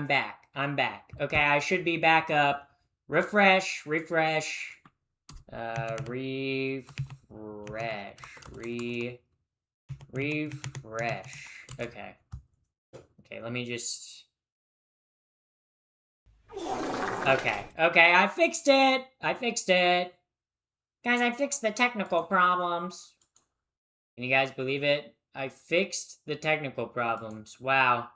back. I'm back. Okay, I should be back up. Refresh. Refresh. Refresh. Okay. Okay, let me just... Okay, I fixed it! Guys, I fixed the technical problems. Can you guys believe it? I fixed the technical problems. Wow.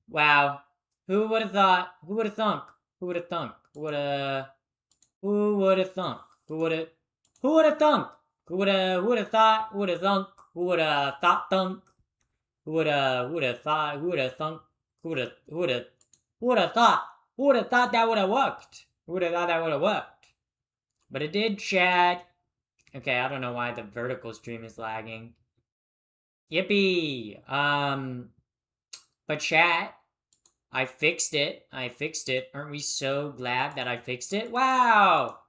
Wow. Who would have thought? Who would have thunk? Who would have thunk? Who would have... Who would have thunk? Who would have... Who would have thunk? Who would have thought? Who would have thunk? Who would have thought thunk? Who would have thought? Who would have thunk? Who would have thought? Who would have thought that would have worked? Who would have thought that would have worked? But it did, chat. Okay, I don't know why the vertical stream is lagging. Yippee! But chat, I fixed it. Aren't we so glad that I fixed it? Wow!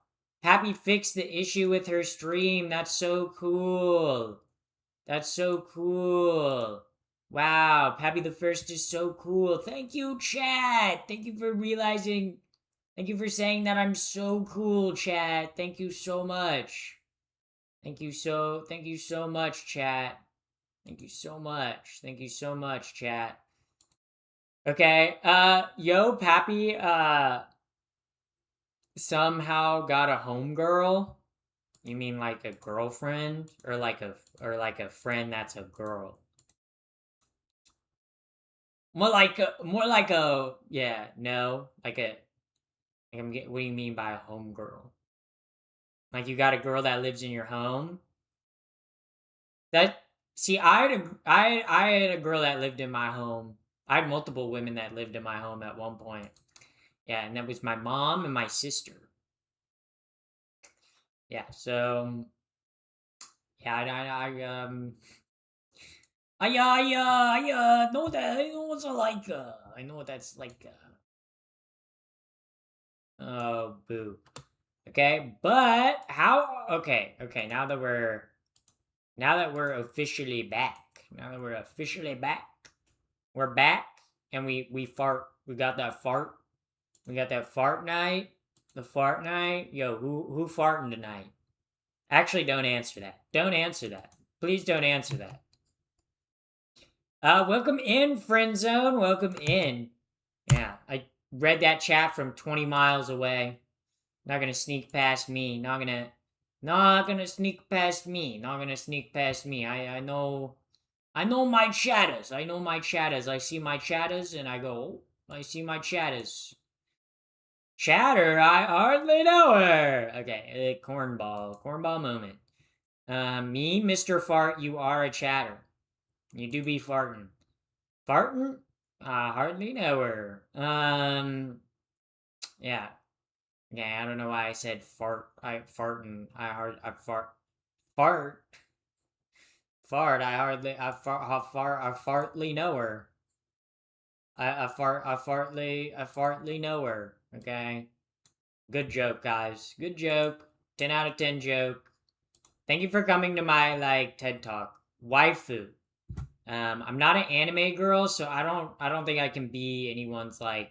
Happy fixed the issue with her stream. That's so cool. Wow, Pappy the First is so cool. Thank you, chat. Thank you for realizing. Thank you for saying that I'm so cool, chat. Thank you so much. Thank you so much, chat. Thank you so much, chat. Okay, yo, Pappy, somehow got a homegirl. You mean like a girlfriend? Or like a friend that's a girl? More like a, yeah, no, what do you mean by a homegirl? Like you got a girl that lives in your home? See, I had a girl that lived in my home. I had multiple women that lived in my home at one point. Yeah, and that was my mom and my sister. Yeah, so yeah, I know that. I know what's like. I know what that's like. Oh, boo. Okay, but how? Okay. Now that we're officially back. We're back, and we fart. We got that fart. We got that fart night. The fart night. Yo, who farting tonight? Actually, don't answer that. Please don't answer that. Welcome in, friend zone. Welcome in. Yeah, I read that chat from 20 miles away. Not gonna sneak past me. Not gonna sneak past me. I know my chatters. I see my chatters and I go, oh, I see my chatters. Chatter, I hardly know her. Okay, cornball moment. Me, Mr. Fart, you are a chatter. You do be farting. Farting? I hardly know her. Yeah. Yeah, I don't know why I said fart. I fart. Fart. I fartly know her. I fartly know her. Okay. Good joke, guys. Good joke. 10 out of 10 joke. Thank you for coming to my TED Talk. Waifu. I'm not an anime girl, so I don't think I can be anyone's waifu.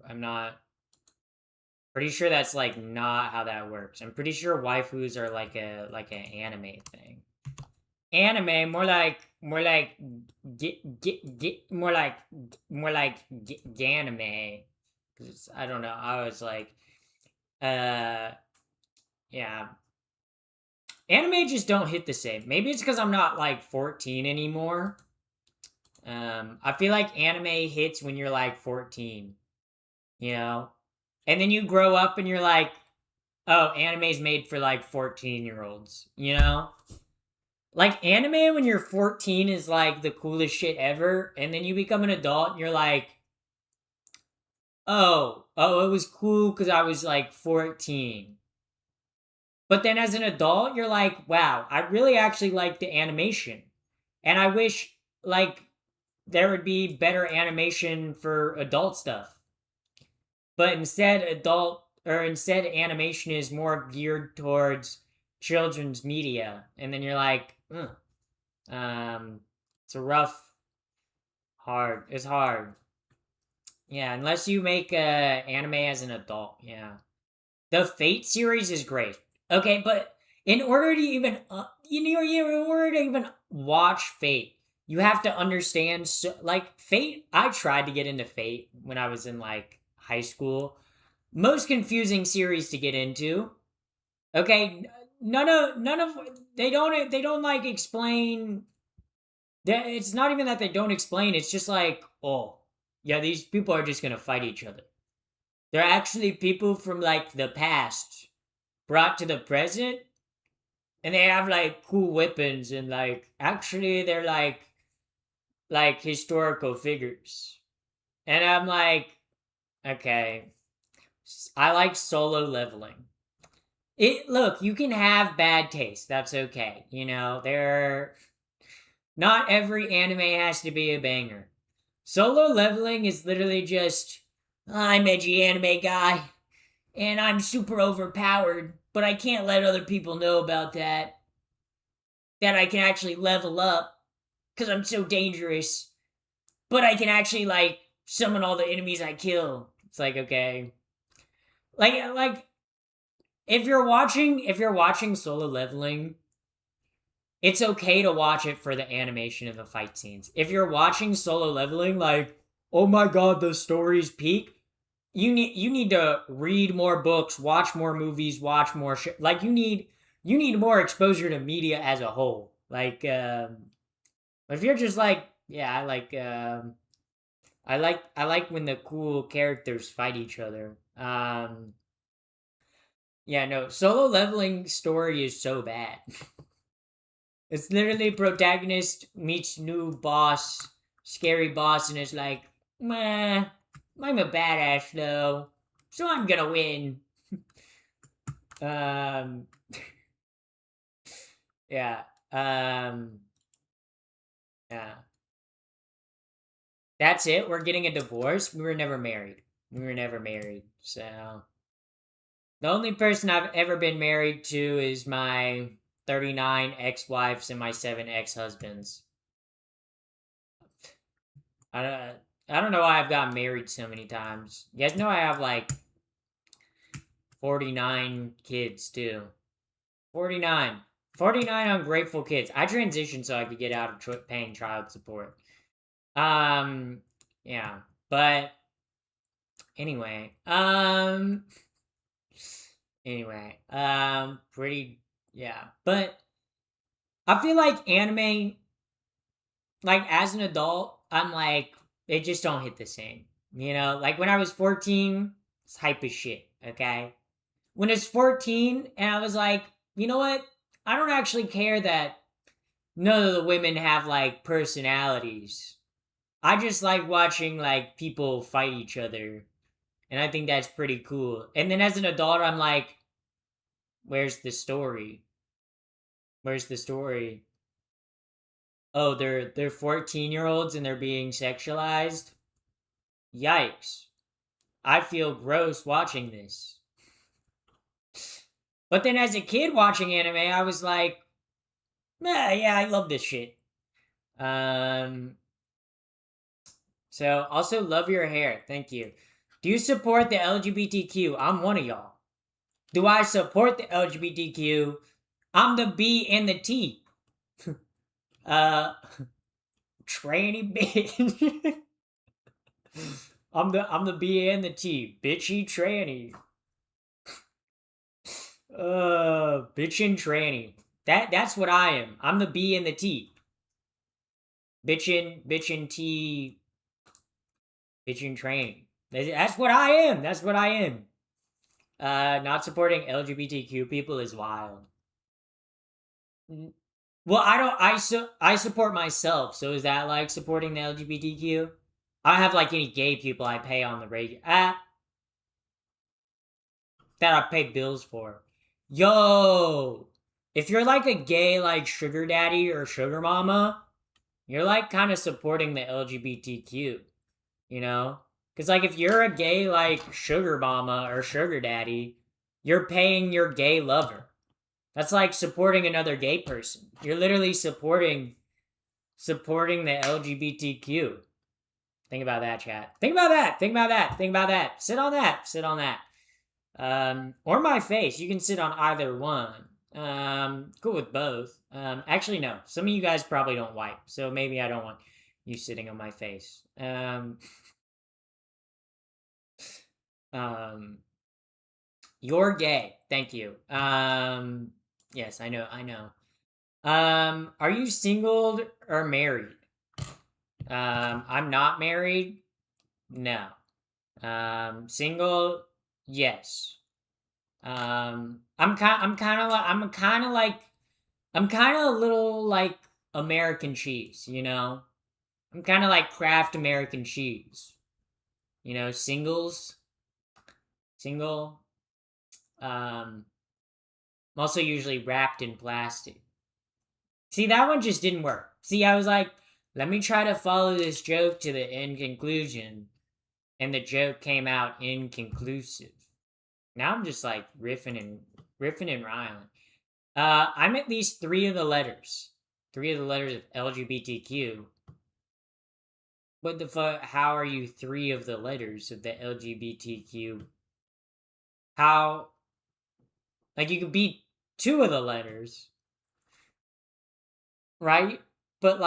I'm not pretty sure that's not how that works. I'm pretty sure waifus are like an anime thing. Anime more like ganime. Cause I don't know. I was yeah. Anime just don't hit the same. Maybe it's because I'm not 14 anymore. I feel like anime hits when you're 14. You know? And then you grow up and you're like, oh, anime's made for 14-year-olds, you know? Anime when you're 14 is the coolest shit ever, and then you become an adult and you're like, oh, it was cool because I was 14. But then as an adult, you're like, wow, I really actually like the animation. And I wish there would be better animation for adult stuff. But instead animation is more geared towards children's media. And then you're like, it's a rough, hard. It's hard. Yeah, unless you make anime as an adult. Yeah. The Fate series is great. Okay, but in order to even in order to even watch Fate, you have to understand like Fate. I tried to get into Fate when I was in like high school. Most confusing series to get into. Okay, none of they don't like explain that. It's not even that they don't explain. It's just like, oh, yeah, these people are just gonna fight each other. They're actually people from like the past brought to the present, and they have like cool weapons, and like actually they're like historical figures. And I'm like, okay, I like Solo Leveling. It look, you can have bad taste. That's okay. There not every anime has to be a banger. Solo Leveling is literally just I'm edgy anime guy and I'm super overpowered, but I can't let other people know about that. That I can actually level up because I'm so dangerous, but I can actually like summon all the enemies I kill. It's like, okay, like if you're watching Solo Leveling, it's okay to watch it for the animation and the fight scenes. If you're watching Solo Leveling, like, oh my god, the story's peak. You need to read more books, watch more movies, watch more shit. Like you need more exposure to media as a whole. Like, but if you're just like, yeah, I like when the cool characters fight each other. Yeah, no, Solo Leveling story is so bad. It's literally protagonist meets new boss, scary boss, and is like, meh, I'm a badass though, so I'm gonna win. Um, yeah, yeah. That's it. We're getting a divorce. We were never married. So the only person I've ever been married to is my 39 ex-wives and my 7 ex-husbands. I don't, I don't know why I've gotten married so many times. You guys know I have like 49 kids too. 49. 49 ungrateful kids. I transitioned so I could get out of paying child support. Um, yeah. But anyway, pretty, yeah. But I feel like anime, like as an adult, I'm like, they just don't hit the same. Like when I was 14, it's hype as shit, okay? When it's 14, and I was like, you know what? I don't actually care that none of the women have like personalities. I just like watching like people fight each other. And I think that's pretty cool. And then as an adult, I'm like, where's the story? Where's the story? Oh, they're 14-year-olds and they're being sexualized. Yikes. I feel gross watching this. But then as a kid watching anime, I was like, yeah, I love this shit. Um so also love your hair. Thank you. Do you support the LGBTQ? I'm one of y'all. Do I support the LGBTQ? I'm the B and the T. Uh Tranny bitch. I'm the B and the T. Bitchy tranny. Bitchin' tranny. That's what I am. I'm the B and the T. Bitchin' T. Bitchin' tranny. That's what I am. That's what I am. Not supporting LGBTQ people is wild. Well, I don't. I support myself. So is that like supporting the LGBTQ? I don't have like any gay people I pay on the radio. That I pay bills for. Yo, if you're like a gay like sugar daddy or sugar mama, you're like kind of supporting the LGBTQ, you know? Because like if you're a gay like sugar mama or sugar daddy, you're paying your gay lover. That's like supporting another gay person. You're literally supporting the LGBTQ. Think about that, chat. Think about that. Think about that. Think about that. Sit on that. Sit on that. Or my face. You can sit on either one. Cool with both. Actually, no. Some of you guys probably don't wipe, so maybe I don't want you sitting on my face. You're gay. Thank you. Yes, I know. Are you single or married? I'm not married. No. Single. Yes. I'm kind of a little like American cheese, you know. I'm kind of like Kraft American cheese, you know. Single. I'm also usually wrapped in plastic. See, that one just didn't work. See, I was like, let me try to follow this joke to the end conclusion, and the joke came out inconclusive. Now I'm just like riffing and riling. I'm at least three of the letters of LGBTQ. What the fuck? How are you three of the letters of the LGBTQ? How? Like, you could be two of the letters, right? But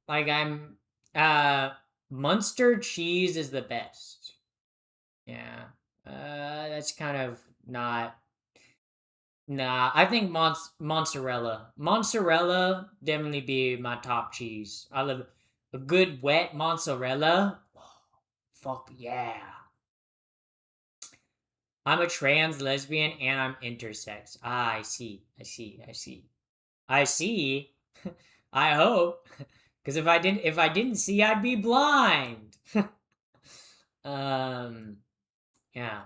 I'm, Munster cheese is the best. Yeah. That's kind of not. Nah, I think mozzarella. Mozzarella definitely be my top cheese. I love a good wet mozzarella. Fuck yeah. I'm a trans lesbian and I'm intersex. Ah, I see. I hope. Cause if I didn't see, I'd be blind. Yeah.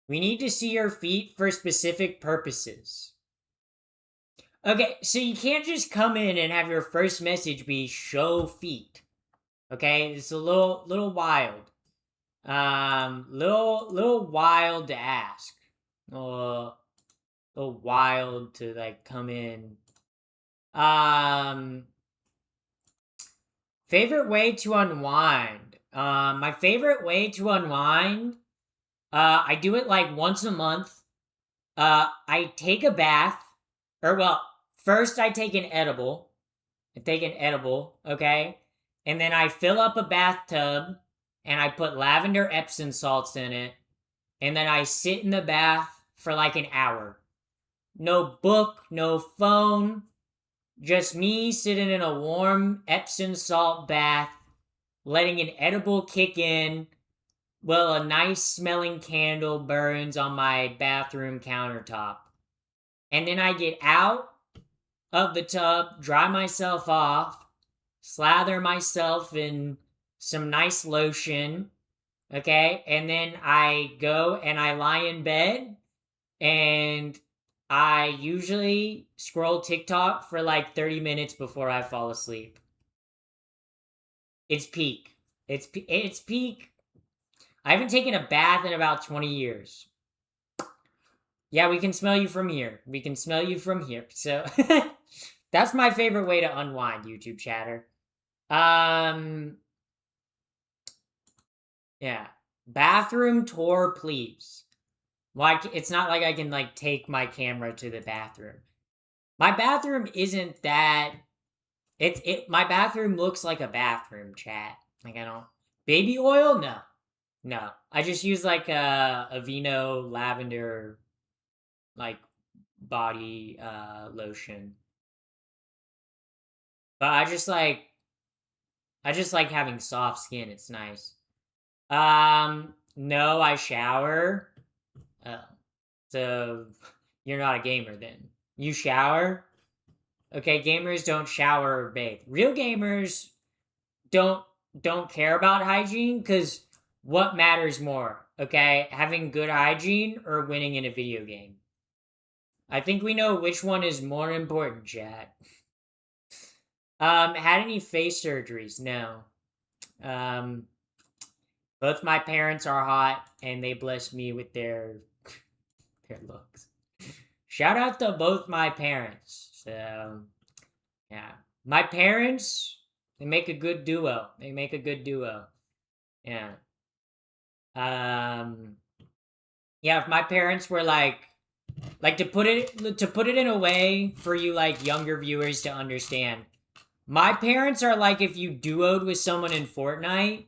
We need to see your feet for specific purposes. Okay, so you can't just come in and have your first message be show feet. Okay, it's a little wild. Little wild to ask. Little wild to like come in. Favorite way to unwind. My favorite way to unwind. I do it like once a month. I take a bath. Or well, first I take an edible. Okay? And then I fill up a bathtub and I put lavender Epsom salts in it. And then I sit in the bath for like an hour. No book, no phone. Just me sitting in a warm Epsom salt bath, letting an edible kick in, while a nice smelling candle burns on my bathroom countertop. And then I get out of the tub, dry myself off, slather myself in some nice lotion, okay? And then I go and I lie in bed and I usually scroll TikTok for like 30 minutes before I fall asleep. It's peak. It's peak. I haven't taken a bath in about 20 years. Yeah, we can smell you from here. So that's my favorite way to unwind, YouTube chatter. Yeah. Bathroom tour, please. Why? It's not like I can like take my camera to the bathroom. My bathroom isn't that. My bathroom looks like a bathroom, chat. Like, I don't. Baby oil? No. I just use like a Aveeno lavender, like, body lotion. But I just like having soft skin. It's nice. No, I shower. So you're not a gamer then. You shower? Okay, gamers don't shower or bathe. Real gamers don't care about hygiene, because what matters more? Okay, having good hygiene or winning in a video game? I think we know which one is more important, chat. Had any face surgeries? No. Both my parents are hot and they bless me with their looks. Shout out to both my parents. So, yeah. My parents, they make a good duo. They make a good duo. Yeah. Um yeah, if my parents were like to put it in a way for you like younger viewers to understand. My parents are like if you duoed with someone in Fortnite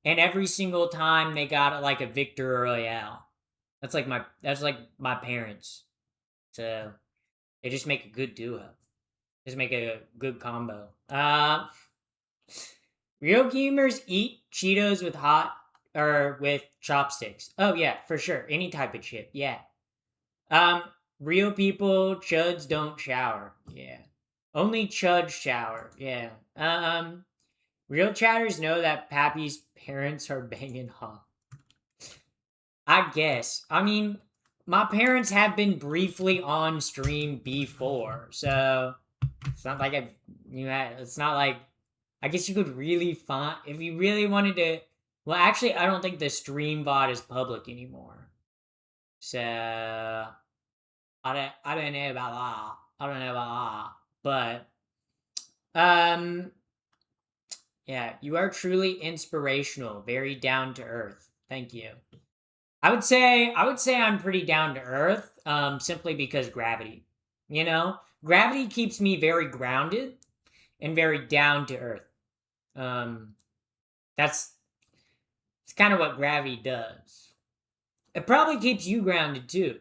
and every single time they got like a victory royale. That's like my parents. So they just make a good duo. Just make a good combo. Real gamers eat Cheetos with hot or with chopsticks. Oh yeah, for sure. Any type of chip. Yeah. Um, Real people, chuds don't shower. Yeah. Only chuds shower. Yeah. Real chatters know that Pappy's parents are banging hot. I guess. I mean, my parents have been briefly on stream before, so it's not like it's not like I guess you could really find if you really wanted to. Well, actually, I don't think the stream bot is public anymore, so I don't know about that. I don't know about that, but yeah, you are truly inspirational, very down to earth. Thank you. I would say I'm pretty down to earth, simply because gravity. You know, gravity keeps me very grounded and very down to earth. Um, that's it's kind of what gravity does. It probably keeps you grounded too,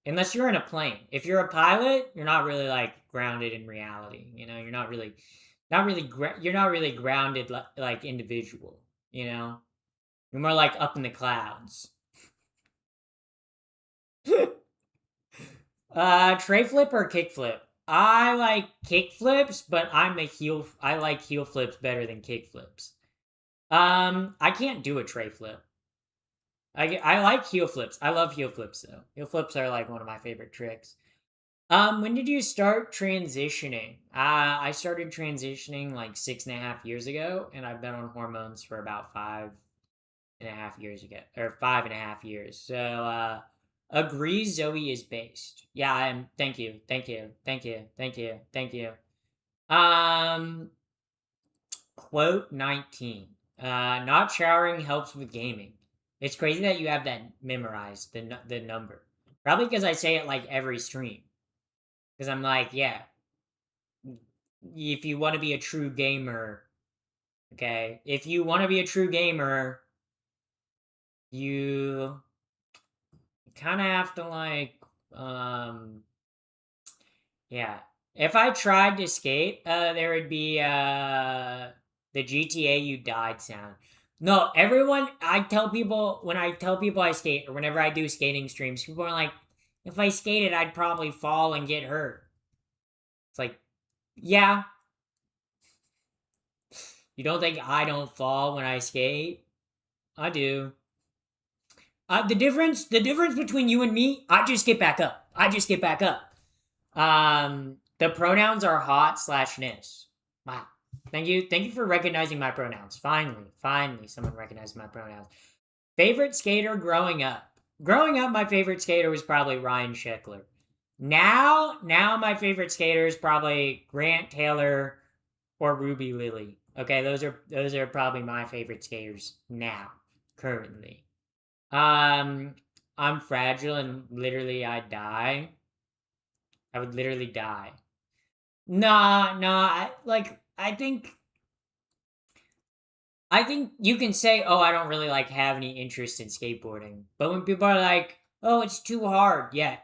unless you're in a plane. If you're a pilot, you're not really like grounded in reality. You know, you're not really grounded like individual. You know, you're more like up in the clouds. Tray flip or kick flip? I like kick flips, but I like heel flips better than kick flips. I can't do a tray flip. I like heel flips. I love heel flips though. Heel flips are like one of my favorite tricks. When did you start transitioning? I started transitioning like 6.5 years ago, and I've been on hormones for about 5.5 years ago, or 5.5 years. So, agree Zoe is based. Yeah, I'm. Thank you, thank you, thank you, thank you, thank you. Um, Quote 19. Not showering helps with gaming. It's crazy that you have that memorized, the number. Probably because I say it like every stream. Because I'm like, yeah, if you want to be a true gamer, okay, if you want to be a true gamer, you kind of have to like, yeah. If I tried to skate, there would be the GTA "You Died" sound. No, everyone. I tell people I skate, or whenever I do skating streams, people are like, "If I skated, I'd probably fall and get hurt." It's like, yeah, you don't think I don't fall when I skate? I do. The difference between you and me, I just get back up. I just get back up. The pronouns are hot slash nis. Wow. Thank you for recognizing my pronouns. Finally, someone recognized my pronouns. Favorite skater growing up. Growing up, my favorite skater was probably Ryan Sheckler. Now my favorite skater is probably Grant Taylor or Ruby Lilly. Okay, those are probably my favorite skaters now, currently. Um, I'm fragile and literally I die. I would literally die. Nah. I think you can say, "Oh, I don't really like have any interest in skateboarding." But when people are like, "Oh, it's too hard," yeah.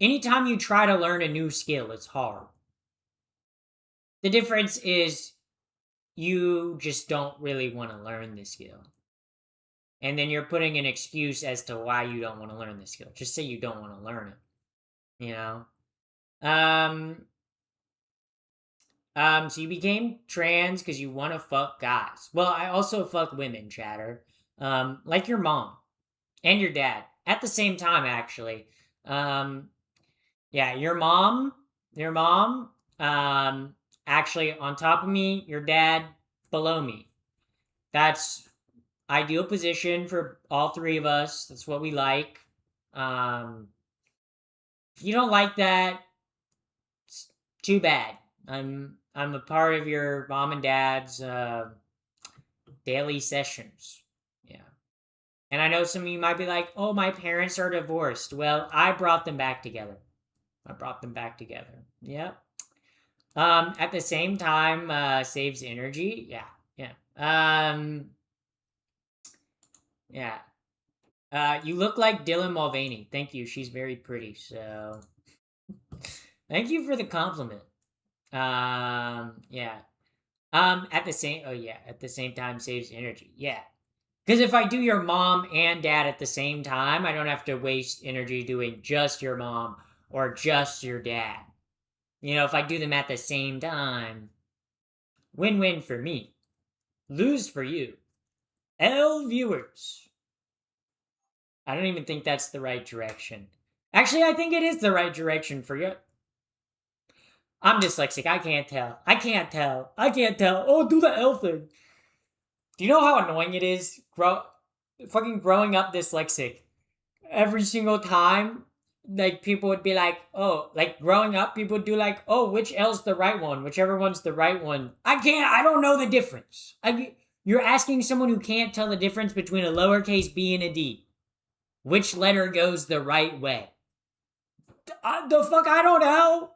Anytime you try to learn a new skill, it's hard. The difference is you just don't really want to learn the skill, and then you're putting an excuse as to why you don't want to learn the skill. Just say you don't want to learn it. You know. Um, so you became trans because you want to fuck guys. Well, I also fuck women, chatter. Like your mom and your dad at the same time, actually. Um, yeah, your mom, actually on top of me, your dad below me. That's ideal position for all three of us. That's what we like. Um, if you don't like that, it's too bad. I'm a part of your mom and dad's daily sessions. Yeah. And I know some of you might be like, oh, my parents are divorced. Well, I brought them back together. I brought them back together. Yep. At the same time, saves energy. Yeah. Yeah. Yeah. You look like Dylan Mulvaney. Thank you. She's very pretty. So, thank you for the compliment. Yeah. At the same, oh yeah, at the same time saves energy. Yeah. Because if I do your mom and dad at the same time, I don't have to waste energy doing just your mom or just your dad. You know, if I do them at the same time, win-win for me, lose for you. L viewers. I don't even think that's the right direction. Actually, I think it is the right direction for you. I'm dyslexic. I can't tell. I can't tell. I can't tell. Oh, do the L thing. Do you know how annoying it is? Fucking growing up dyslexic. Every single time, like, people would be like, oh, like, growing up, people would do like, oh, which L's the right one? Whichever one's the right one. I don't know the difference. You're asking someone who can't tell the difference between a lowercase b and a D. Which letter goes the right way? The fuck, I don't know.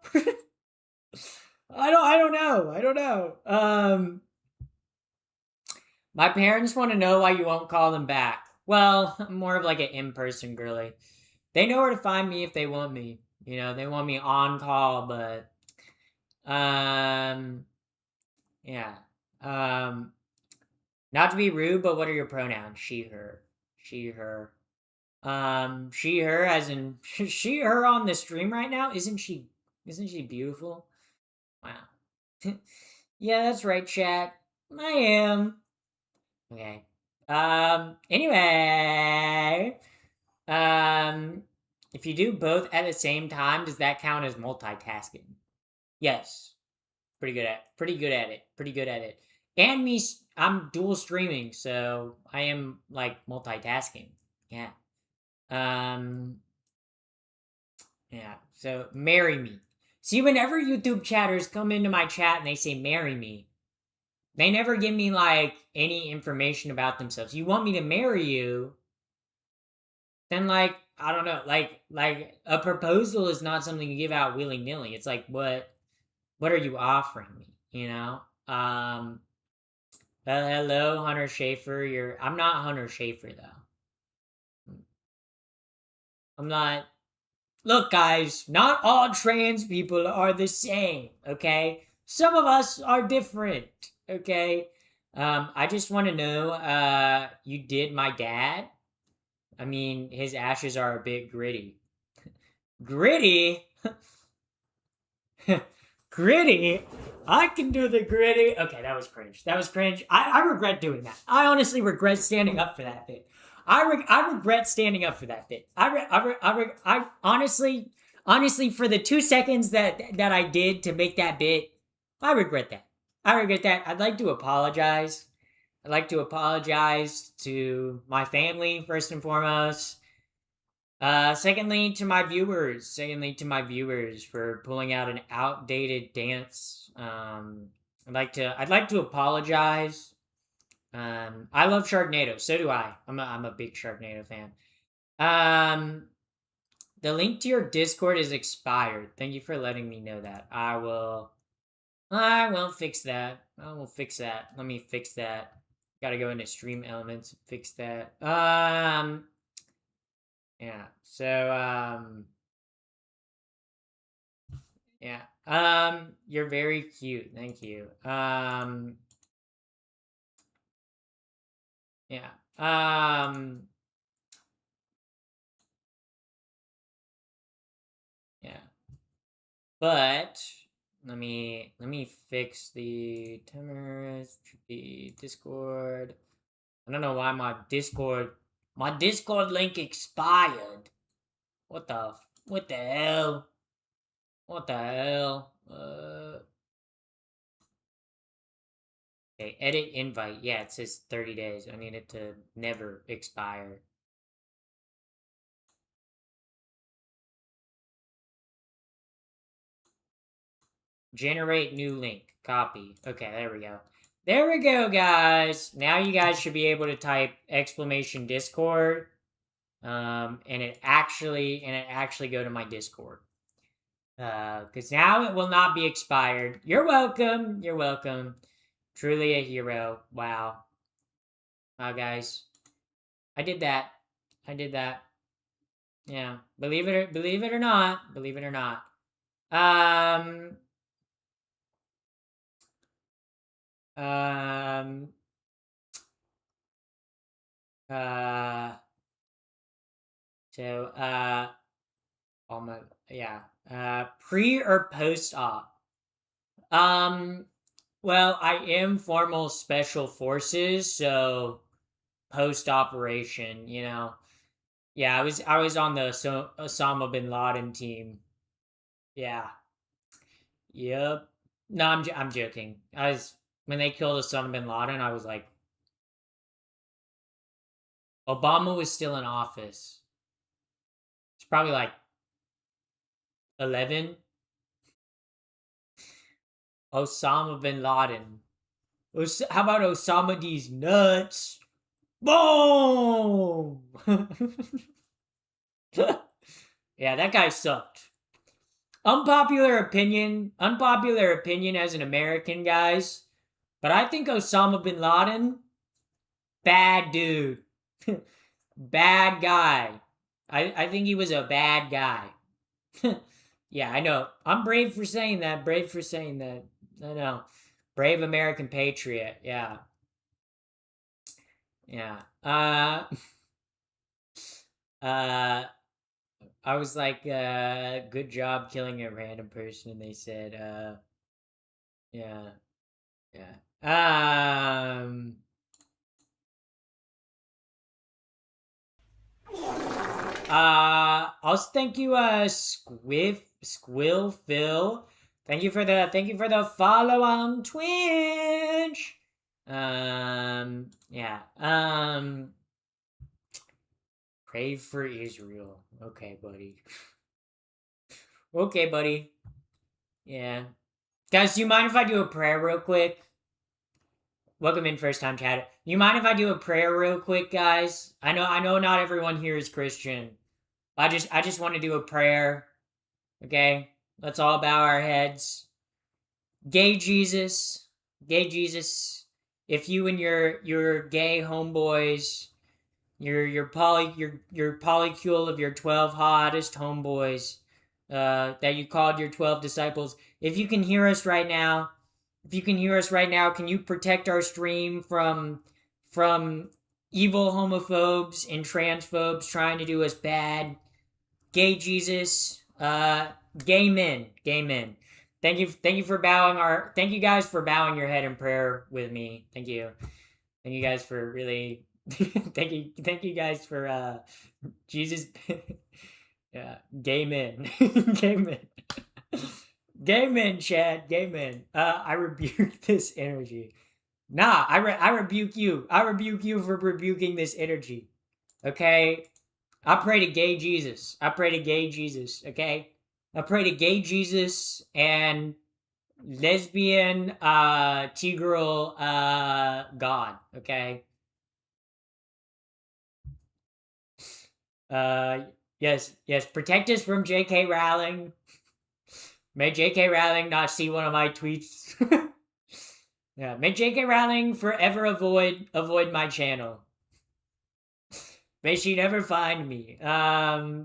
I don't know. I don't know. My parents want to know why you won't call them back. Well, I'm more of like an in-person girly. They know where to find me if they want me. You know, they want me on call, but yeah. Not to be rude, but what are your pronouns? She, her. She, her. She, her, as in she, her on the stream right now? Isn't she beautiful? Wow. Yeah, that's right, chat. I am. Okay. Anyway. If you do both at the same time, does that count as multitasking? Yes. Pretty good at it. Pretty good at it. And I'm dual streaming, so I am like multitasking. Yeah. Um, yeah. So marry me. See, whenever YouTube chatters come into my chat and they say marry me, they never give me like any information about themselves. You want me to marry you, then like I don't know, like a proposal is not something you give out willy nilly. It's like what are you offering me? You know. Hello, Hunter Schaefer. I'm not Hunter Schaefer though. I'm not. Look, guys, not all trans people are the same. Okay, some of us are different. Okay. I just want to know. You did my dad. I mean, his ashes are a bit gritty. Gritty? Gritty? I can do the gritty. Okay, that was cringe. That was cringe. I regret doing that. I honestly regret standing up for that bit. I regret standing up for that bit. I honestly for the 2 seconds that I did to make that bit, I regret that. I regret that. I'd like to apologize. I'd like to apologize to my family first and foremost. Secondly to my viewers for pulling out an outdated dance. I'd like to apologize. I love Sharknado. So do I. I'm a big Sharknado fan. Um, the link to your Discord is expired. Thank you for letting me know that. I will fix that. I will fix that. Let me fix that. Gotta go into stream elements and fix that. Yeah. So, yeah. You're very cute. Thank you. Yeah. Yeah. But let me fix the timers, the Discord. I don't know why my Discord link expired. What the hell? What the hell? Okay, edit invite. Yeah, it says 30 days. I need it to never expire. Generate new link. Copy. Okay, there we go. There we go, guys. Now you guys should be able to type exclamation Discord. And it actually go to my Discord. Because now it will not be expired. You're welcome. You're welcome. Truly a hero. Wow. Wow, guys. I did that. I did that. Yeah. Believe it or not. Believe it or not. So, almost, yeah. Pre or post op? Well, I am formal special forces, so post operation, you know. Yeah, I was on the Osama bin Laden team. Yeah. Yep. No, I'm joking. I was when they killed Osama bin Laden, I was like Obama was still in office. It's probably like 11. Osama bin Laden. How about Osama D's nuts? Boom! Yeah, that guy sucked. Unpopular opinion as an American, guys. But I think Osama bin Laden, bad dude. Bad guy. I think he was a bad guy. Yeah, I know. I'm brave for saying that. I know. Brave American patriot. Yeah. Yeah. I was like, good job killing a random person, and they said, yeah. Yeah. Also thank you, Squill Phil. Thank you for the follow on Twitch. Yeah. Pray for Israel. Okay, buddy. Okay, buddy. Yeah. Guys, do you mind if I do a prayer real quick? Welcome in, first time chat. You mind if I do a prayer real quick, guys? I know not everyone here is Christian. I just want to do a prayer. Okay? Let's all bow our heads. Gay Jesus, if you and your gay homeboys, your polycule of your 12 hottest homeboys, that you called your 12 disciples, if you can hear us right now, can you protect our stream from evil homophobes and transphobes trying to do us bad? Gay Jesus, gay men. Thank you for thank you guys for bowing your head in prayer with me. Thank you guys for really thank you guys for Jesus. Yeah, gay men. Gay men, Chad, gay men. I rebuke this energy. Nah, I rebuke you. I rebuke you for rebuking this energy. Okay? I pray to gay Jesus. Okay? I pray to gay Jesus and lesbian Tigral God, okay? Yes, protect us from J.K. Rowling. May J.K. Rowling not see one of my tweets. Yeah, may J.K. Rowling forever avoid my channel. May she never find me. Yeah.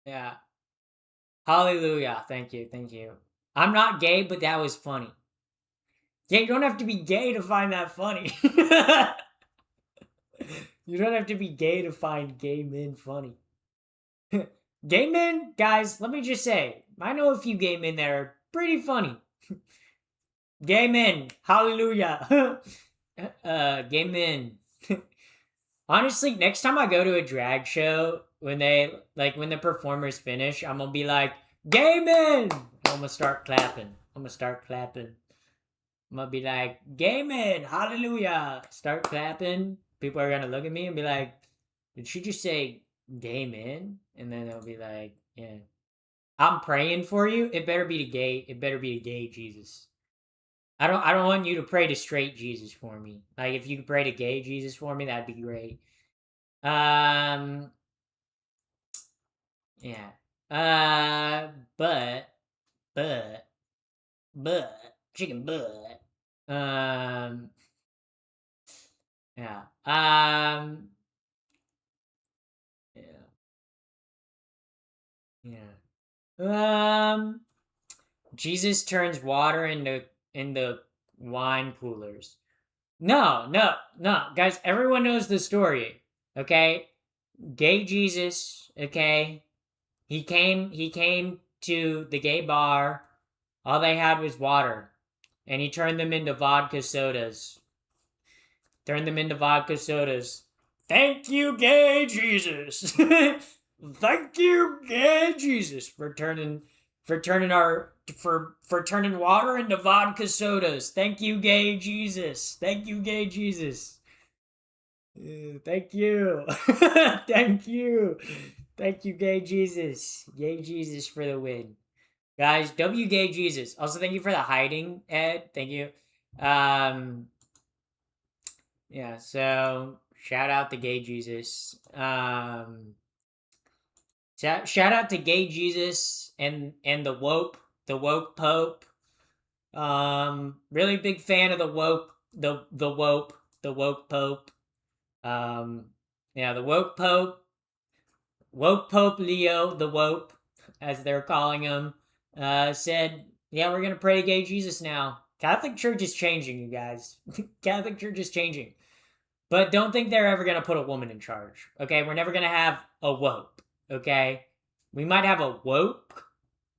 Yeah. Hallelujah. Thank you. I'm not gay, but that was funny. Yeah, you don't have to be gay to find that funny. You don't have to be gay to find gay men funny. Gay men, guys, let me just say, I know a few gay men that are pretty funny. Gay men, hallelujah. Gay men. Honestly, next time I go to a drag show, when the performers finish, I'm gonna be like, gay men! I'm gonna start clapping. I'm gonna be like, gay men, hallelujah! Start clapping. People are gonna look at me and be like, Did she just say gay men? And then they'll be like, yeah. I'm praying for you. It better be to gay Jesus. I don't want you to pray to straight Jesus for me. Like if you could pray to gay Jesus for me, that'd be great. Yeah. But chicken butt. Yeah. Yeah. Jesus turns water into wine coolers. No, guys. Everyone knows the story. Okay, gay Jesus. Okay, he came to the gay bar. All they had was water, and he turned them into vodka sodas. Thank you, gay Jesus. Thank you, gay Jesus, for turning water into vodka sodas. Thank you, gay Jesus. Thank you, gay Jesus. Thank you. Thank you, gay Jesus. Gay Jesus for the win. Guys, W gay Jesus. Also, thank you for the hiding, Ed. Thank you. Yeah, so shout out to gay Jesus. Shout out to gay Jesus and the woke Pope. Really big fan of the woke Pope. Yeah, the woke Pope Leo, the woke, as they're calling him, said, yeah, we're gonna pray to gay Jesus now. Catholic Church is changing, you guys. Catholic Church is changing. But don't think they're ever gonna put a woman in charge. Okay, we're never gonna have a woke. Okay, we might have a woke.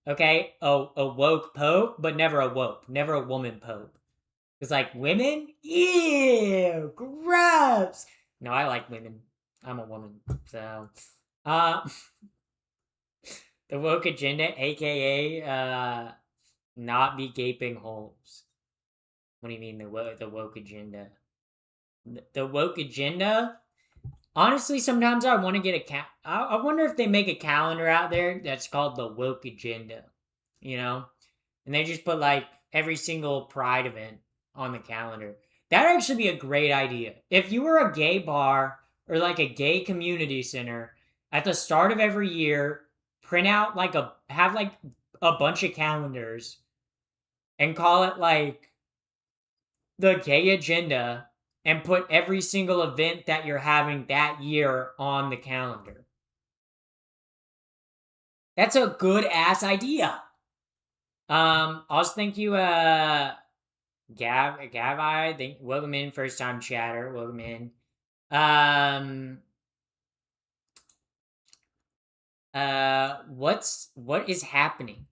Okay, a woke pope, but never a woman pope. It's like women, ew, gross. No, I like women. I'm a woman, so the woke agenda, aka not be gaping holes. What do you mean the woke agenda? The woke agenda. Honestly, sometimes I want to get I wonder if they make a calendar out there that's called the woke agenda, you know, and they just put like every single Pride event on the calendar. That'd actually be a great idea. If you were a gay bar or like a gay community center, at the start of every year, print out have like a bunch of calendars and call it like the gay agenda and put every single event that you're having that year on the calendar. That's a good ass idea. Also thank you, Gavi, welcome in, first time chatter, welcome in. What is happening?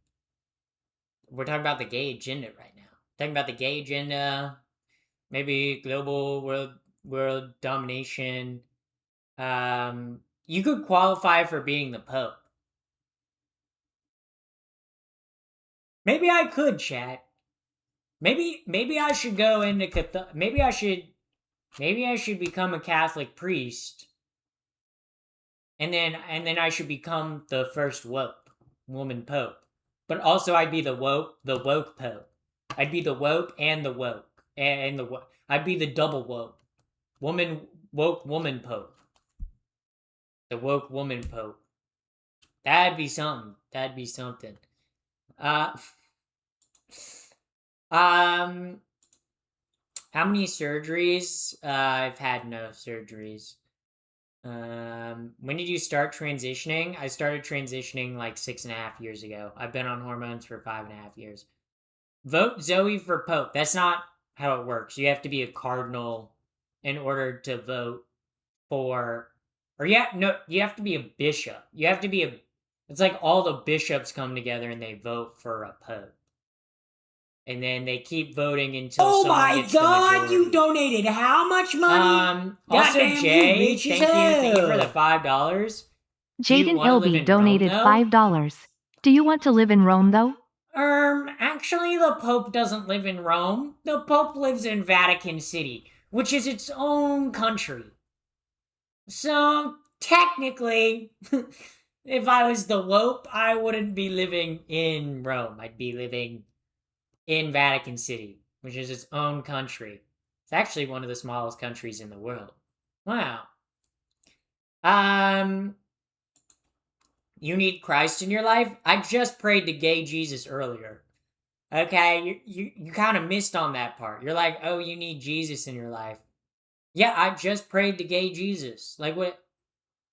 We're talking about the gay agenda right now. Talking about the gay agenda, maybe global world domination. You could qualify for being the Pope. Maybe I could, chat. Maybe I should go into maybe I should become a Catholic priest. And then I should become the first woke woman pope. But also I'd be the woke pope. I'd be the woke and the woke. And the woke. I'd be the double woke. Woke woman pope. The woke woman pope. That'd be something. How many surgeries? I've had no surgeries. When did you start transitioning? I started transitioning like 6.5 years ago. I've been on hormones for 5.5 years. Vote Zoe for Pope. That's not how it works. You have to be a cardinal in order to vote for, you have to be a bishop. It's like all the bishops come together and they vote for a pope. And then they keep voting until someone gets the majority. Oh my god, you donated how much money? Also, Jay, thank you for the $5. Jaden Ilby donated $5. Do you want to live in Rome, though? Actually, the Pope doesn't live in Rome. The Pope lives in Vatican City, which is its own country. So, technically, if I was the Lope, I wouldn't be living in Rome. I'd be living in Vatican City, which is its own country. It's actually one of the smallest countries in the world. Wow. You need Christ in your life? I just prayed to gay Jesus earlier. Okay, you kind of missed on that part. You're like, oh, you need Jesus in your life. Yeah, I just prayed to gay Jesus. Like, what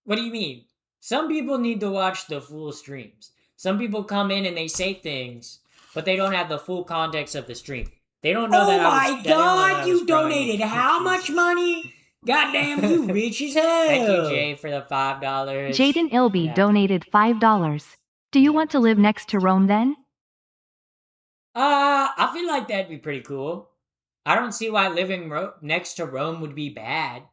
do you mean? Some people need to watch the full streams. Some people come in and they say things, but they don't have the full context of the stream. They don't know that I was... Oh my God, you donated how much money? Goddamn, you rich as hell. Thank you, Jay, for the $5. Jaden Ilby donated $5. Do you want to live next to Rome then? I feel like that'd be pretty cool. I don't see why living next to Rome would be bad.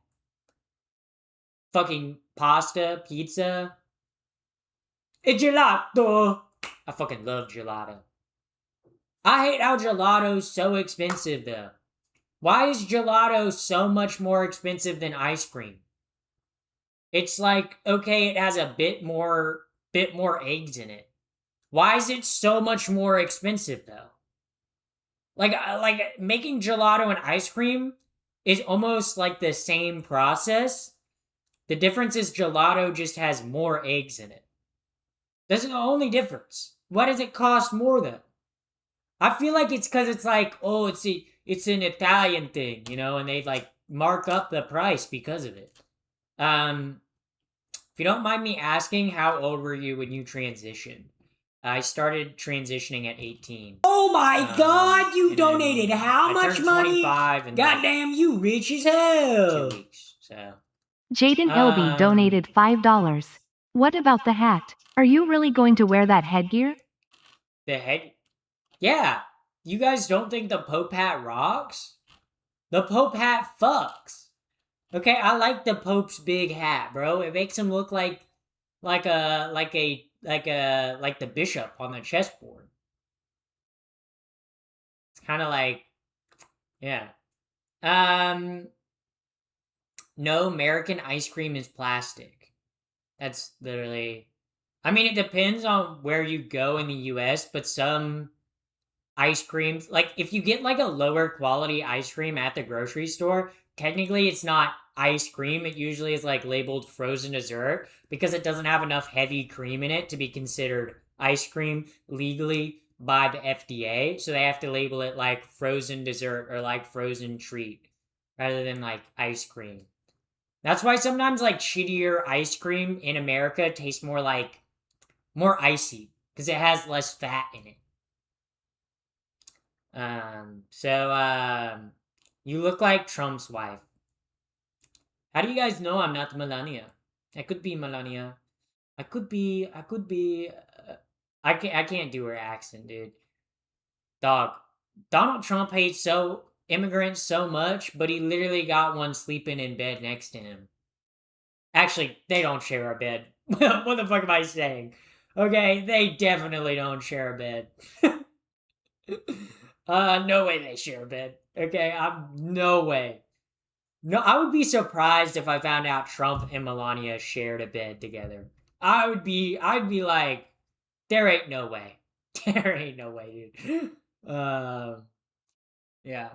Fucking pasta, pizza. E gelato. I fucking love gelato. I hate how gelato's so expensive, though. Why is gelato so much more expensive than ice cream? It's like, okay, it has a bit more eggs in it. Why is it so much more expensive, though? Like making gelato and ice cream is almost like the same process. The difference is gelato just has more eggs in it. That's the only difference. Why does it cost more, though? I feel like it's because it's like, oh, it's an Italian thing, you know, and they like mark up the price because of it. If you don't mind me asking, how old were you when you transitioned? I started transitioning at 18. Oh my God, you donated how much money? Goddamn, you rich as hell. 2 weeks, so. Jaden Ilby donated $5. What about the hat? Are you really going to wear that headgear? The head? Yeah. You guys don't think the Pope hat rocks? The Pope hat fucks. Okay, I like the Pope's big hat, bro. It makes him look like the bishop on the chessboard. It's kind of like, yeah. No, American ice cream is plastic. That's literally... I mean, it depends on where you go in the US, but some ice creams... Like, if you get, like, a lower quality ice cream at the grocery store, technically it's not ice cream. It usually is, like, labeled frozen dessert because it doesn't have enough heavy cream in it to be considered ice cream legally by the FDA. So they have to label it, like, frozen dessert or, like, frozen treat rather than, like, ice cream. That's why sometimes, like, shittier ice cream in America tastes more icy, because it has less fat in it. You look like Trump's wife. How do you guys know I'm not Melania? I could be Melania. I can't do her accent, dude. Dog. Donald Trump hates immigrants so much, but he literally got one sleeping in bed next to him. Actually, they don't share a bed. What the fuck am I saying? Okay, they definitely don't share a bed. No way they share a bed. Okay, no way. No, I would be surprised if I found out Trump and Melania shared a bed together. I'd be like, there ain't no way. There ain't no way, dude. Yeah.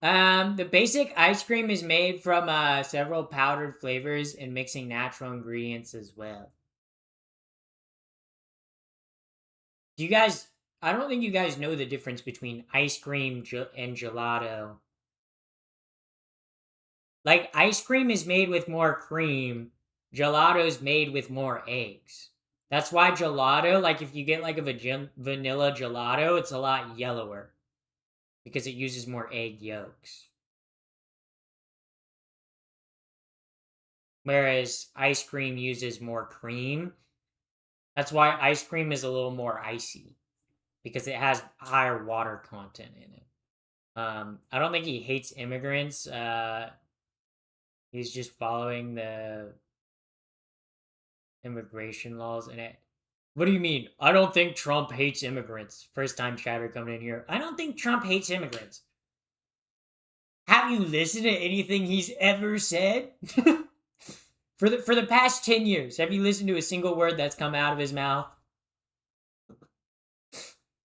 The basic ice cream is made from several powdered flavors and mixing natural ingredients as well. I don't think you guys know the difference between ice cream and gelato. Like, ice cream is made with more cream, gelato is made with more eggs. That's why gelato, like if you get like a vanilla gelato, it's a lot yellower. Because it uses more egg yolks. Whereas ice cream uses more cream. That's why ice cream is a little more icy. Because it has higher water content in it. I don't think he hates immigrants. He's just following the immigration laws in it. What do you mean? I don't think Trump hates immigrants. First time chatter coming in here. I don't think Trump hates immigrants. Have you listened to anything he's ever said? For the past 10 years, have you listened to a single word that's come out of his mouth?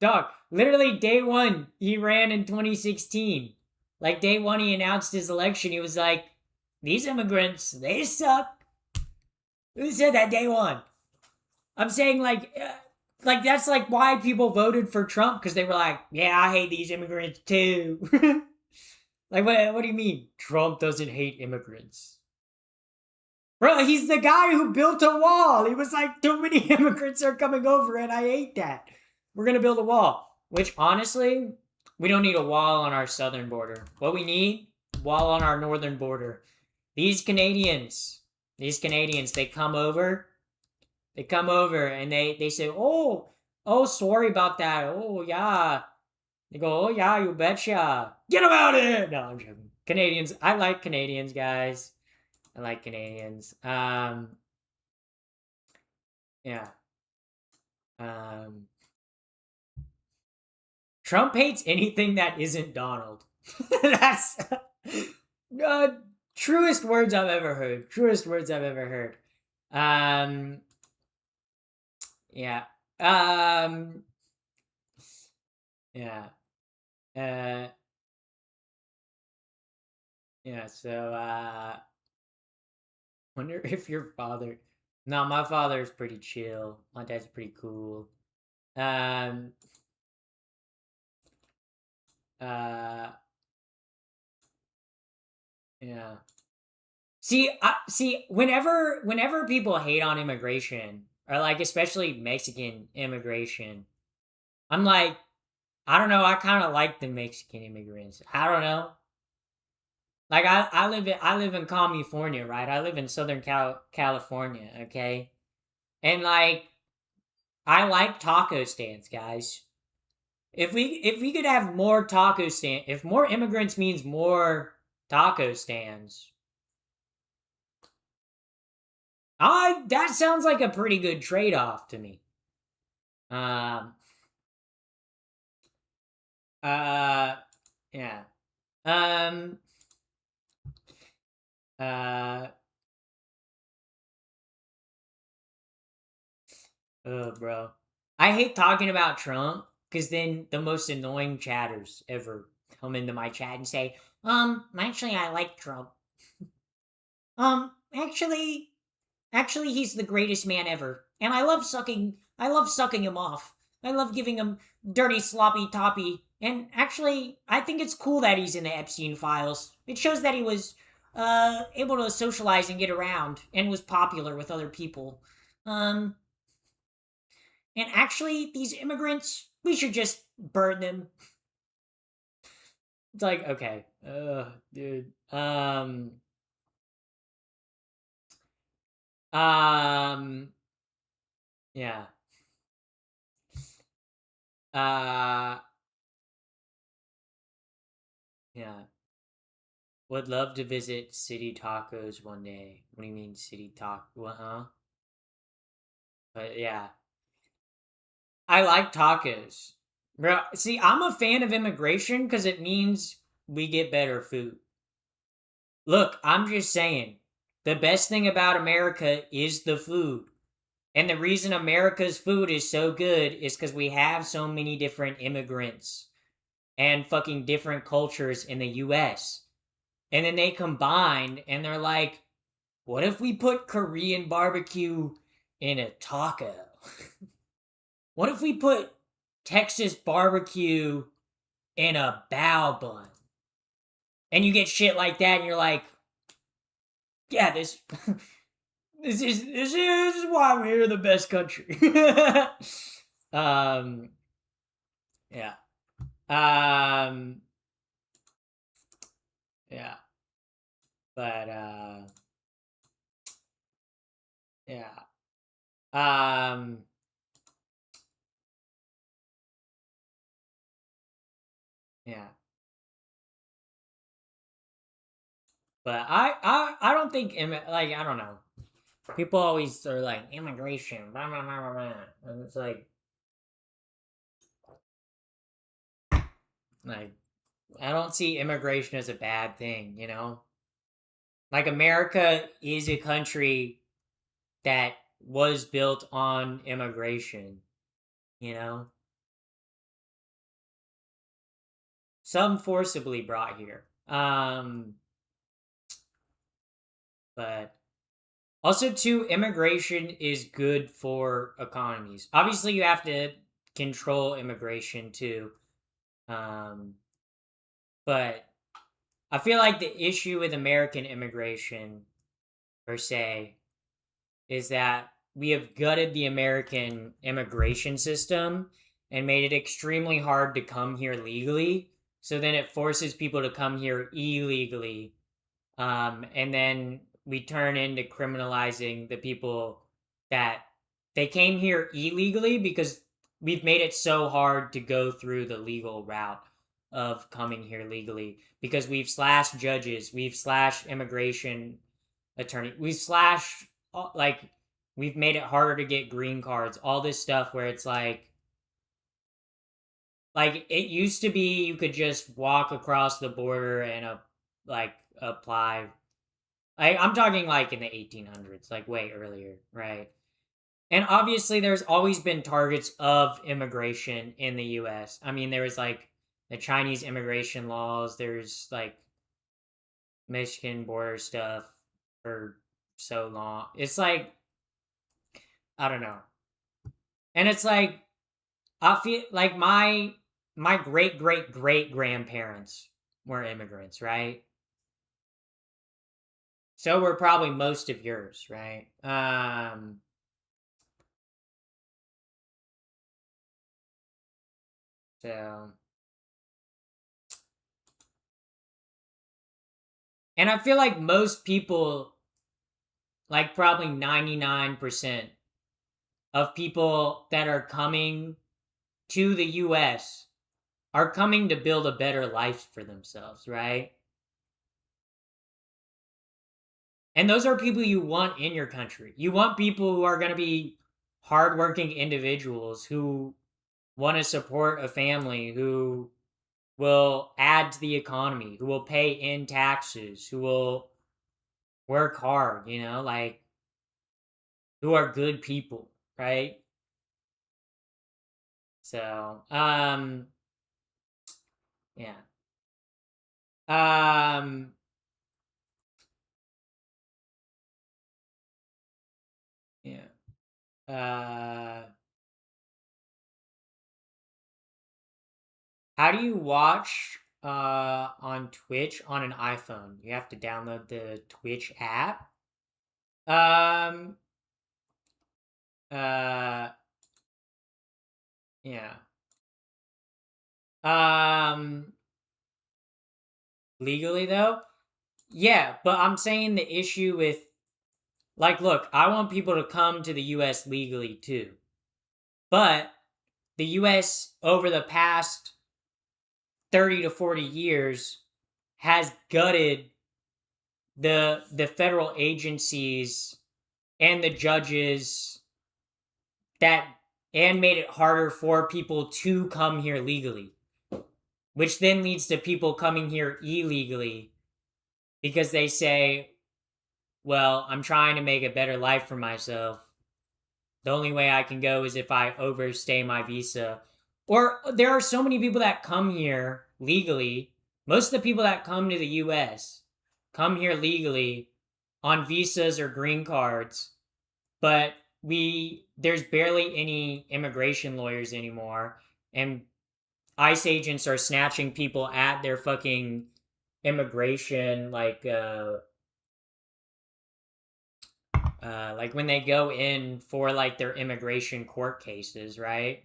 Dog, literally day one, he ran in 2016. Like day one, he announced his election. He was like, "These immigrants, they suck." Who said that day one? I'm saying like that's like why people voted for Trump because they were like, "Yeah, I hate these immigrants too." Like what do you mean? Trump doesn't hate immigrants. Bro, he's the guy who built a wall. He was like, too many immigrants are coming over and I hate that. We're going to build a wall. Which, honestly, we don't need a wall on our southern border. What we need, wall on our northern border. These Canadians, they come over. They come over and they say, oh, sorry about that. Oh, yeah. They go, oh, yeah, you betcha. Get them out of here. No, I'm joking. Canadians, I like Canadians, guys. I like Canadians. Yeah. Trump hates anything that isn't Donald. That's truest words I've ever heard. Truest words I've ever heard. Yeah. Yeah. Yeah, so, wonder if your father... No, my father's pretty chill. My dad's pretty cool. Uh, yeah. See, whenever people hate on immigration, or like especially Mexican immigration, I'm like, I don't know, I kind of like the Mexican immigrants. I don't know. Like I live in California, right? I live in Southern California, okay? And like I like taco stands, guys. If we could have more taco stand, if more immigrants means more taco stands, that sounds like a pretty good trade-off to me. Yeah. Oh, bro. I hate talking about Trump because then the most annoying chatters ever come into my chat and say, actually, I like Trump. Actually, he's the greatest man ever. And I love sucking him off. I love giving him dirty, sloppy toppy. And actually, I think it's cool that he's in the Epstein files. It shows that he was able to socialize and get around and was popular with other people. And actually, these immigrants, we should just burn them. It's like, okay, dude. Yeah. Yeah. Would love to visit City Tacos one day. What do you mean, City Taco? Huh? But yeah. I like tacos. Bro, see, I'm a fan of immigration because it means we get better food. Look, I'm just saying, the best thing about America is the food. And the reason America's food is so good is because we have so many different immigrants and fucking different cultures in the US. And then they combine and they're like, what if we put Korean barbecue in a taco? What if we put Texas barbecue in a bao bun? And you get shit like that and you're like, yeah, this is why we're the best country. Yeah. Yeah. But yeah. Yeah. But I don't think like I don't know. People always are like immigration, blah, blah, blah, blah, blah. And it's like I don't see immigration as a bad thing, you know. like America is a country that was built on immigration, you know? Some forcibly brought here. But also too, immigration is good for economies. Obviously you have to control immigration too. Um, but I feel like the issue with American immigration per se is that we have gutted the American immigration system and made it extremely hard to come here legally. So then it forces people to come here illegally. And then we turn into criminalizing the people that they came here illegally because we've made it so hard to go through the legal route of coming here legally because we've slashed judges, we've slashed immigration attorney, we've slashed like we've made it harder to get green cards, all this stuff where it's like it used to be you could just walk across the border and like apply. I'm talking like in the 1800s, like way earlier, right? And obviously there's always been targets of immigration in the US. I mean, there was like the Chinese immigration laws, there's like Michigan border stuff for so long. It's like I don't know. And it's like I feel like my great great great grandparents were immigrants, right? So were probably most of yours, right? So and I feel like most people, like probably 99% of people that are coming to the US are coming to build a better life for themselves, right? And those are people you want in your country. You want people who are going to be hardworking individuals who want to support a family, who will add to the economy, who will pay in taxes, who will work hard, like who are good people, right? So, yeah. Um, yeah. How do you watch on Twitch on an iPhone? You have to download the Twitch app. Um, uh, yeah. Um, legally though? Yeah, but I'm saying the issue with like look, I want people to come to the US legally too. But the US over the past 30 to 40 years has gutted the federal agencies and the judges that and made it harder for people to come here legally, which then leads to people coming here illegally because they say, well, I'm trying to make a better life for myself. The only way I can go is if I overstay my visa. Or there are so many people that come here legally. Most of the people that come to the US come here legally on visas or green cards, but there's barely any immigration lawyers anymore, and ICE agents are snatching people at their fucking immigration like when they go in for like their immigration court cases, right?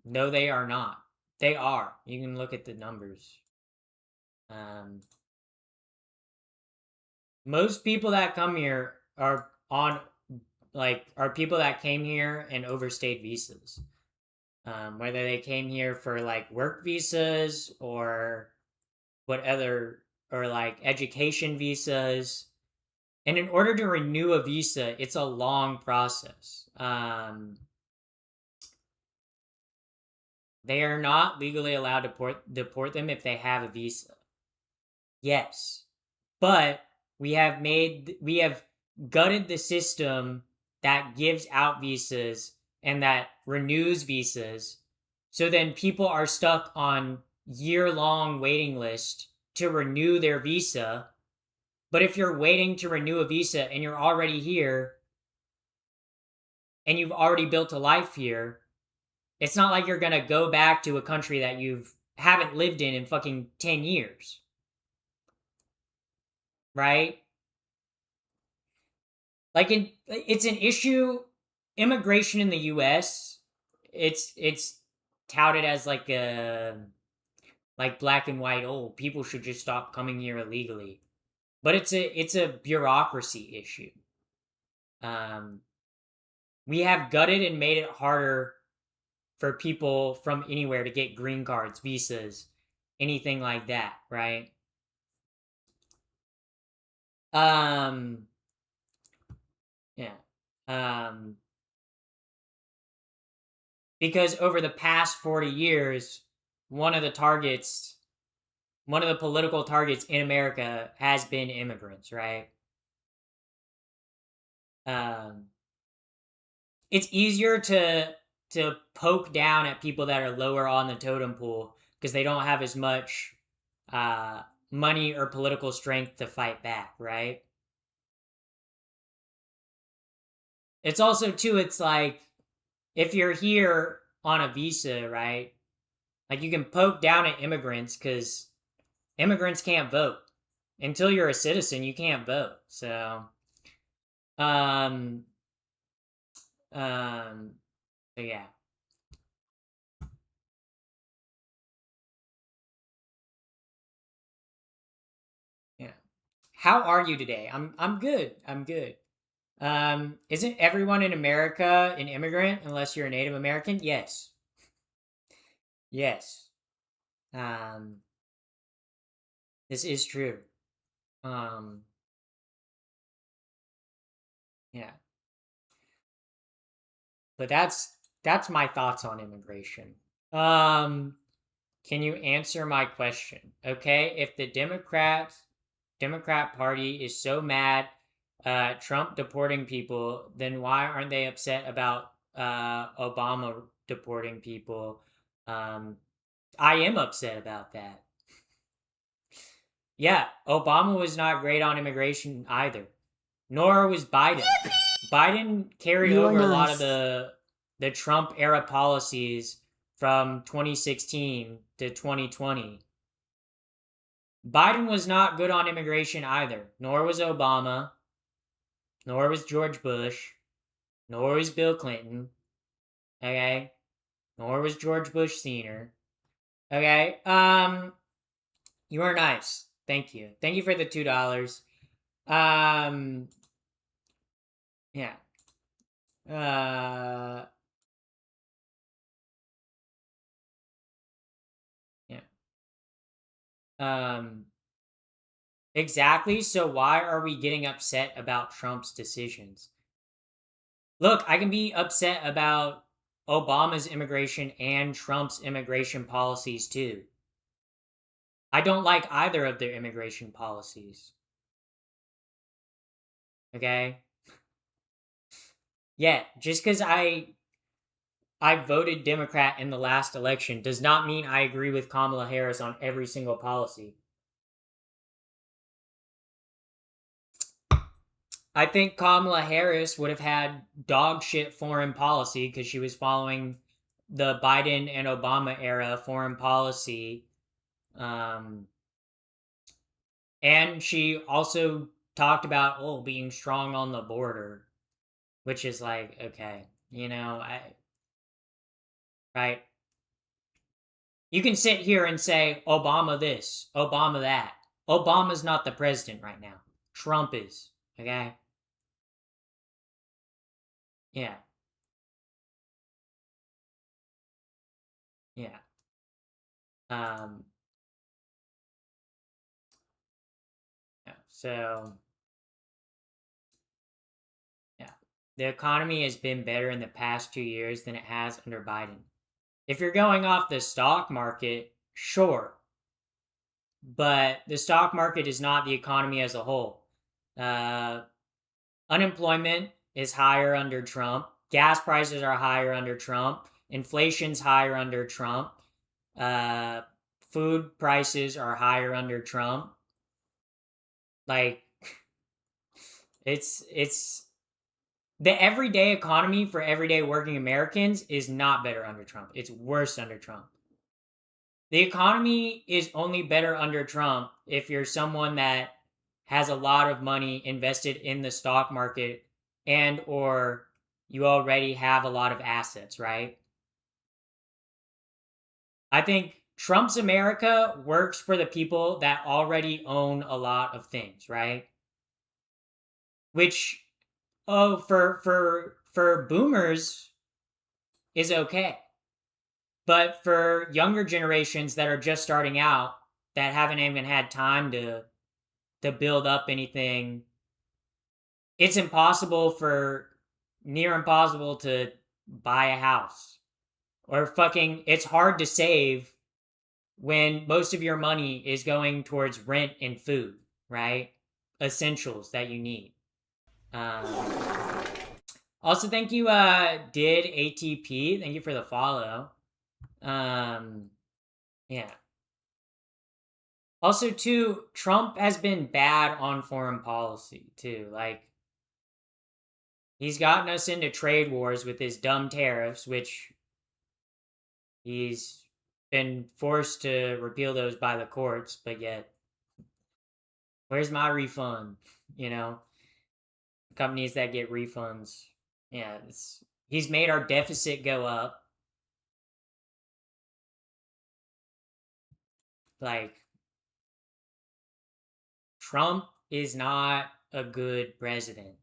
No, they are not. They are. You can look at the numbers. Um, most people that come here are on are people that came here and overstayed visas. Whether they came here for like work visas or what other or like education visas. And in order to renew a visa, it's a long process. They are not legally allowed to deport them if they have a visa. Yes. But we have gutted the system that gives out visas and that renews visas. So then people are stuck on year-long waiting list to renew their visa. But if you're waiting to renew a visa and you're already here and you've already built a life here, it's not like you're going to go back to a country that you've haven't lived in fucking 10 years. Right? Like it's an issue. Immigration in the US, it's touted as like a like black and white, oh, people should just stop coming here illegally. But it's a bureaucracy issue. Um we have gutted and made it harder for people from anywhere to get green cards, visas, anything like that, right? Um yeah. Um because over the past 40 years, one of the targets, one of the political targets in America has been immigrants, right? Um, it's easier to poke down at people that are lower on the totem pole because they don't have as much money or political strength to fight back, right? It's also too, it's like if you're here on a visa, right? Like you can poke down at immigrants because immigrants can't vote. Until you're a citizen, you can't vote. So, um, um, so yeah, yeah. How are you today? I'm good. I'm good. Isn't everyone in America an immigrant unless you're a Native American? Yes. Yes. Um, this is true. Um, yeah. But that's my thoughts on immigration. Um, can you answer my question? Okay, if the Democrat Party is so mad Trump deporting people, then why aren't they upset about Obama deporting people? Um, I am upset about that. Yeah, Obama was not great on immigration either, nor was Biden. Biden carried You are over a lot of nice. the Trump era policies from 2016 to 2020. Biden was not good on immigration either, nor was Obama, nor was George Bush, nor was Bill Clinton, okay? Nor was George Bush Sr. Okay? You are nice. Thank you. Thank you for the $2. Um yeah. Uh yeah. Um exactly. So why are we getting upset about Trump's decisions? Look, I can be upset about Obama's immigration and Trump's immigration policies too. I don't like either of their immigration policies. Okay? Yeah, just because I voted Democrat in the last election does not mean I agree with Kamala Harris on every single policy. I think Kamala Harris would have had dog shit foreign policy because she was following the Biden and Obama era foreign policy. Um, and she also talked about, oh, being strong on the border, which is like, okay, right? You can sit here and say Obama this, Obama that. Obama's not the president right now. Trump is. Okay? Yeah. Yeah. Um yeah. So, yeah. The economy has been better in the past 2 years than it has under Biden. If you're going off the stock market, sure. but the stock market is not the economy as a whole. Unemployment is higher under Trump. Gas prices are higher under Trump. Inflation's higher under Trump. Uh, Food prices are higher under Trump. Like, it's the everyday economy for everyday working Americans is not better under Trump. It's worse under Trump. The economy is only better under Trump if you're someone that has a lot of money invested in the stock market and or you already have a lot of assets, right? I think Trump's America works for the people that already own a lot of things, right? Which for boomers is okay. But for younger generations that are just starting out that haven't even had time to build up anything, it's near impossible to buy a house. Or fucking it's hard to save when most of your money is going towards rent and food, right? Essentials that you need. Um, Also, thank you, did ATP. Thank you for the follow. Yeah. Also, too, Trump has been bad on foreign policy, too. Like, he's gotten us into trade wars with his dumb tariffs, which he's been forced to repeal those by the courts, but yet, where's my refund? You know? Companies that get refunds. Yeah, he's made our deficit go up. Like, Trump is not a good president.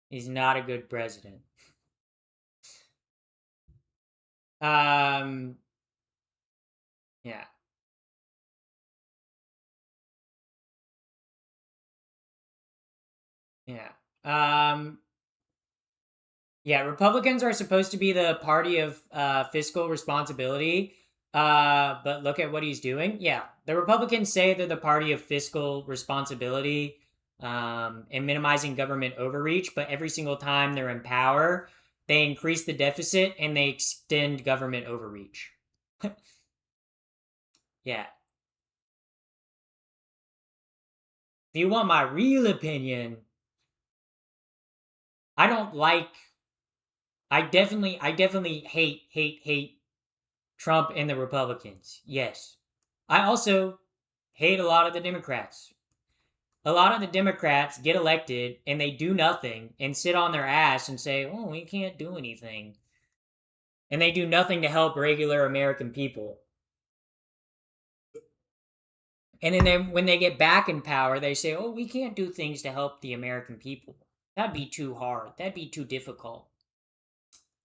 He's not a good president. Yeah. Yeah. Yeah, Republicans are supposed to be the party of fiscal responsibility. But look at what he's doing. Yeah, the Republicans say they're the party of fiscal responsibility and minimizing government overreach, but every single time they're in power, they increase the deficit and they extend government overreach. Yeah. If you want my real opinion, I don't like. I definitely hate Trump and the Republicans. Yes. I also hate a lot of the Democrats. A lot of the Democrats get elected and they do nothing and sit on their ass and say, "Oh, we can't do anything." And they do nothing to help regular American people. And then when they get back in power, they say, "Oh, we can't do things to help the American people. That'd be too hard. That'd be too difficult."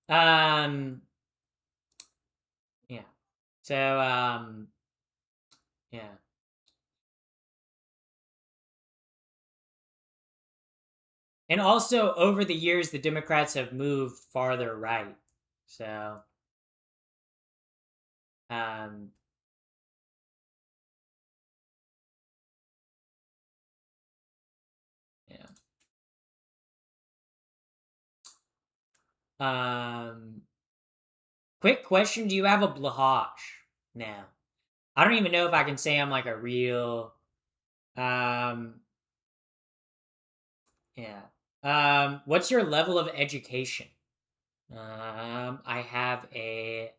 Um yeah. So yeah. And also, over the years, the Democrats have moved farther right. So, um, yeah. Quick question: do you have a blahage now? I don't even know if I can say I'm like a real. Um, yeah. What's your level of education? I have a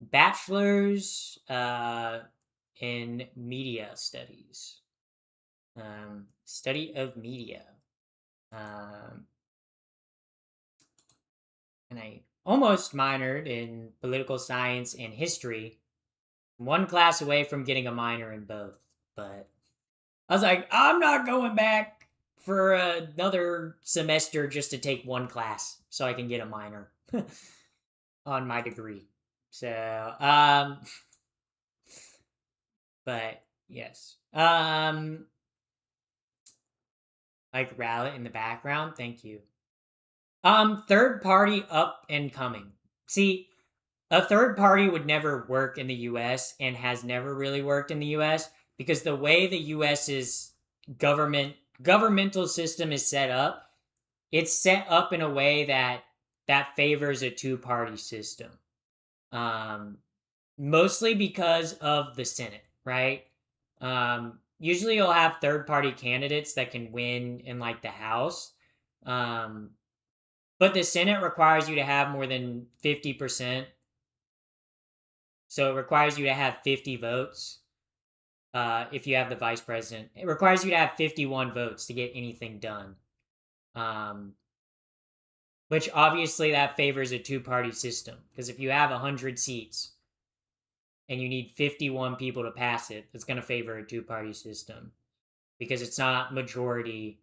bachelor's in media studies. Study of media. Um, and I almost minored in political science and history. One class away from getting a minor in both, but I was like, I'm not going back for another semester just to take one class so I can get a minor on my degree. So, but yes. Like Rowlet in the background, thank you. Third party up and coming. See, a third party would never work in the US and has never really worked in the US because the way the US's governmental system is set up, it's set up in a way that favors a two-party system. Um, Mostly because of the Senate, right? Usually you'll have third-party candidates that can win in like the House. Um, but the Senate requires you to have more than 50%. So it requires you to have 50 votes if you have the vice president. It requires you to have 51 votes to get anything done. Um, which obviously that favors a two-party system. Because if you have 100 seats and you need 51 people to pass it, it's going to favor a two-party system. Because it's not majority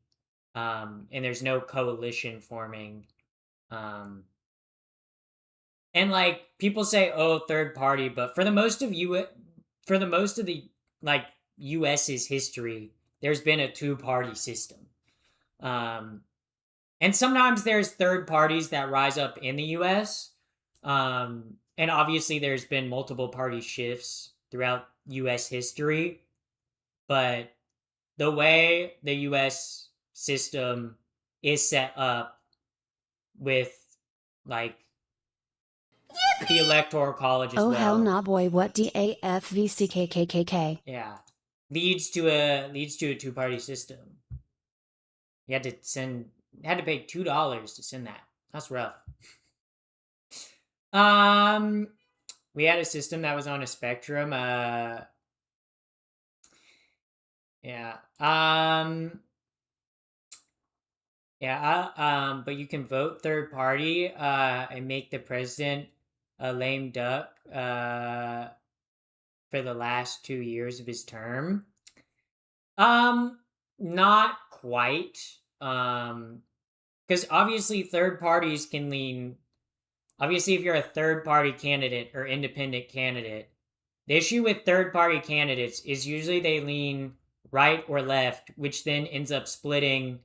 and there's no coalition forming. And like people say, oh, third party, but for the most of the like US's history, there's been a two-party system. And sometimes there's third parties that rise up in the US. And obviously there's been multiple party shifts throughout US history, but the way the US system is set up with like the electoral college as Oh well. hell nah boy, what DAFVCKKKK? Yeah. Leads to a two-party system. You had to pay $2 to send that. That's rough. We had a system that was on a spectrum. Yeah. But you can vote third party and make the president a lame duck for the last 2 years of his term. Not quite. Because obviously third parties can lean. Obviously, if you're a third party candidate or independent candidate, the issue with third party candidates is usually they lean right or left, which then ends up splitting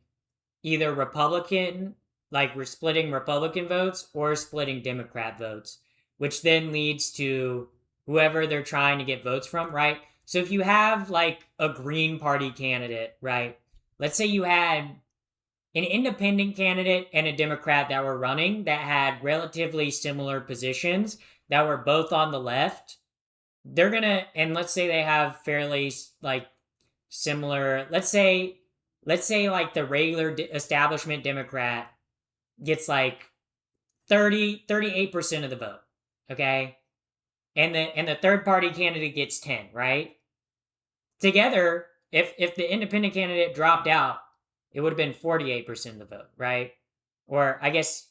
either Republican, like we're splitting Republican votes, or splitting Democrat votes, which then leads to whoever they're trying to get votes from, right? So if you have like a Green Party candidate, right? Let's say you had an independent candidate and a Democrat that were running that had relatively similar positions that were both on the left. They're gonna, and let's say they have fairly like similar, let's say like the regular establishment Democrat gets like 38% of the vote, okay? And the third party candidate gets 10, right? Together, if the independent candidate dropped out, it would have been 48% of the vote, right? Or I guess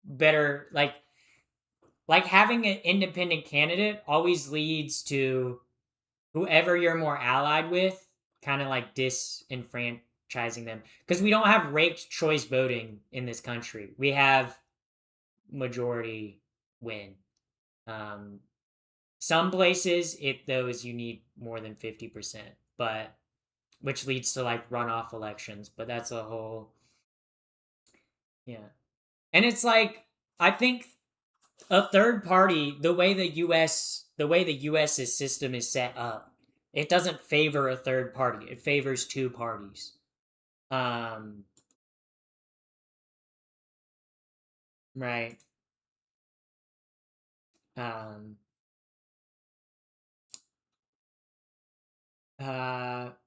better like having an independent candidate always leads to whoever you're more allied with kind of like disenfranchising them, because we don't have ranked choice voting in this country. We have majority win. Some places those you need more than 50%, but which leads to like runoff elections, but that's a whole, yeah. And it's like I think a third party, the way the US's system is set up, it doesn't favor a third party. It favors two parties. Right.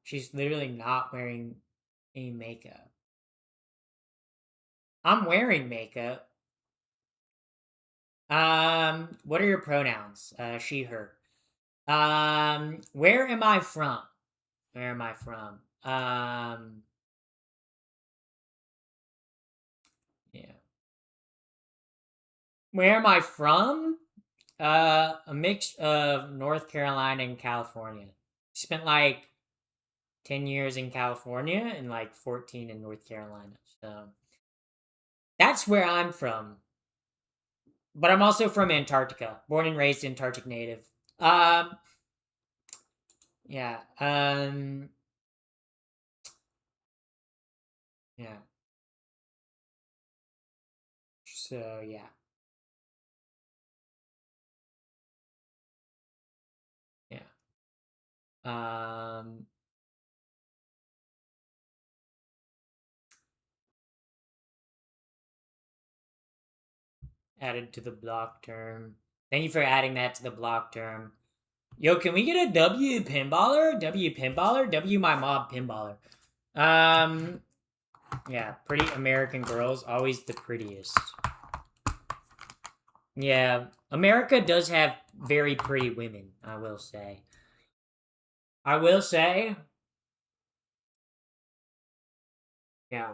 She's literally not wearing any makeup. I'm wearing makeup. What are your pronouns? She, her. Where am I from? Where am I from? Yeah. Where am I from? A mix of North Carolina and California. Spent like 10 years in California and like 14 in North Carolina. So that's where I'm from. But I'm also from Antarctica. Born and raised Antarctic native. Yeah. Yeah. So yeah. Um, added to the block term. Thank you for adding that to the block term. Yo, can we get a W pinballer? W pinballer? W my mob pinballer. Yeah, pretty American girls, always the prettiest. Yeah, America does have very pretty women, I will say. I will say. Yeah.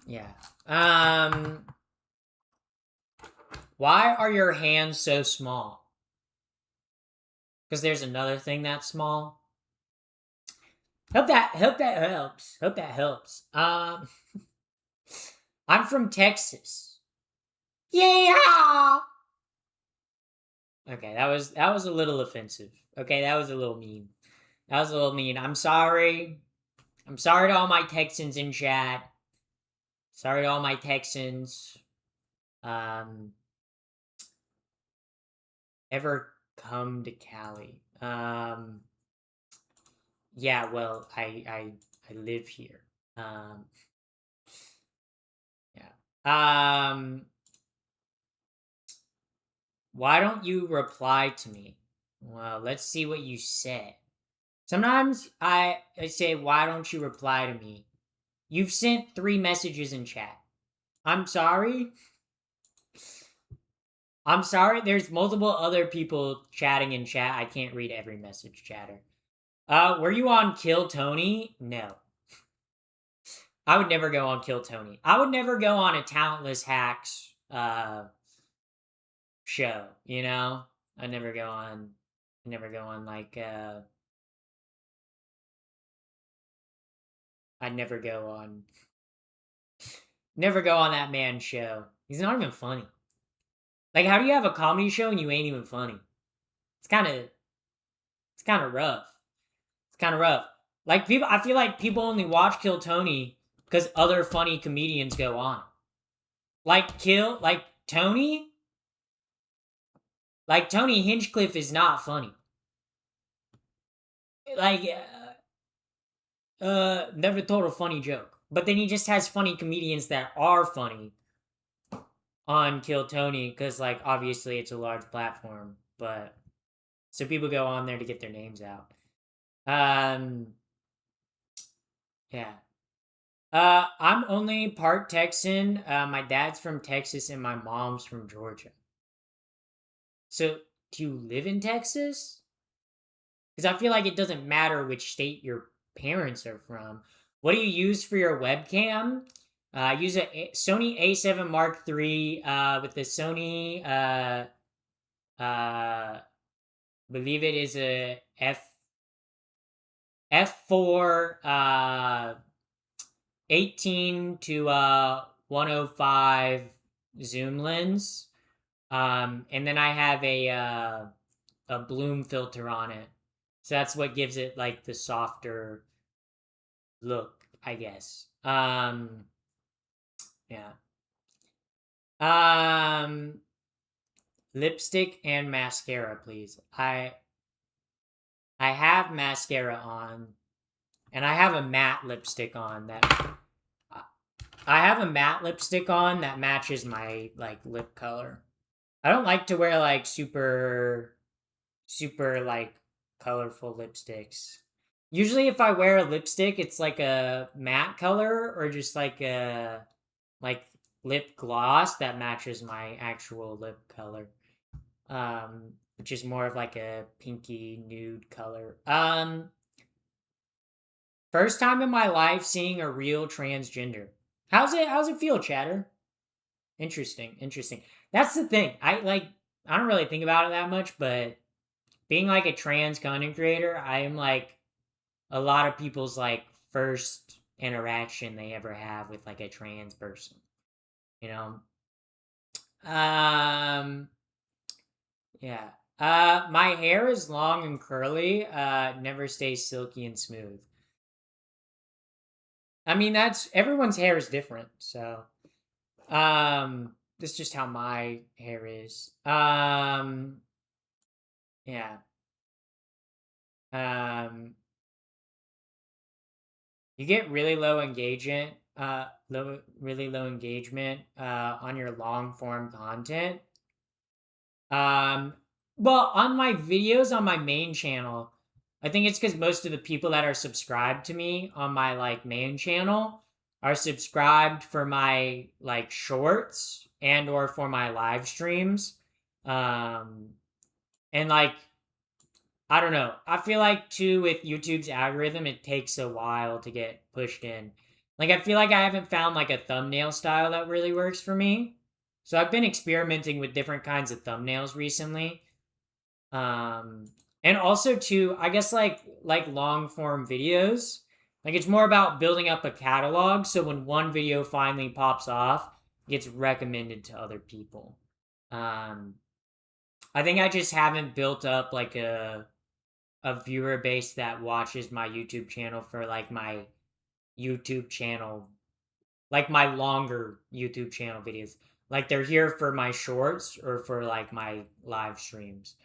Yeah. Why are your hands so small? Because there's another thing that's small. Hope that helps. Hope that helps. I'm from Texas. Yeah. Okay, that was a little offensive. Okay, that was a little mean. That was a little mean. I'm sorry. I'm sorry to all my Texans in chat. Sorry to all my Texans. Ever come to Cali? Yeah, well, I live here. Yeah. Why don't you reply to me? Well, let's see what you said. Sometimes I say, why don't you reply to me? You've sent 3 messages in chat. I'm sorry. I'm sorry. There's multiple other people chatting in chat. I can't read every message, chatter. Were you on Kill Tony? No. I would never go on Kill Tony. I would never go on a Talentless Hacks show, you know? I'd never go on like I'd never go on that man's show. He's not even funny. Like, how do you have a comedy show and you ain't even funny? It's kind of rough. It's kind of rough. Like, people, I feel like people only watch Kill Tony because other funny comedians go on. Like Tony. Like Tony Hinchcliffe is not funny. Like, never told a funny joke. But then he just has funny comedians that are funny on Kill Tony because, like, obviously it's a large platform. But so people go on there to get their names out. Yeah. I'm only part Texan. My dad's from Texas and my mom's from Georgia. So, do you live in Texas? Because I feel like it doesn't matter which state your parents are from. What do you use for your webcam? I use a Sony A7 Mark III with the Sony, believe it is a f4 18 to 105 zoom lens. And then I have a bloom filter on it. So that's what gives it like the softer look, I guess. Yeah. Lipstick and mascara, please. I have mascara on, and I have a matte lipstick on that. I have a matte lipstick on that matches my like lip color. I don't like to wear like super like colorful lipsticks. Usually if I wear a lipstick, it's like a matte color or just like a like lip gloss that matches my actual lip color. Which is more of like a pinky nude color. First time in my life seeing a real transgender. How's it feel, chatter? Interesting. That's the thing. I don't really think about it that much, but being like a trans content creator, I am like a lot of people's like first interaction they ever have with like a trans person. You know? Yeah. My hair is long and curly, never stays silky and smooth. I mean, that's everyone's hair is different, so That's just how my hair is. Yeah. You get really low engagement, really low engagement, on your long form content. Um, well, on my videos on my main channel, I think it's because most of the people that are subscribed to me on my like main channel are subscribed for my like shorts and or for my live streams. Um, and like I don't know. I feel like too with YouTube's algorithm, it takes a while to get pushed in. Like I feel like I haven't found like a thumbnail style that really works for me. So I've been experimenting with different kinds of thumbnails recently. Um and also too, I guess like long form videos. Like it's more about building up a catalog so when one video finally pops off, it gets recommended to other people. Um I think I just haven't built up like a viewer base that watches my YouTube channel for like my YouTube channel, like my longer YouTube channel videos. Like they're here for my shorts or for like my live streams.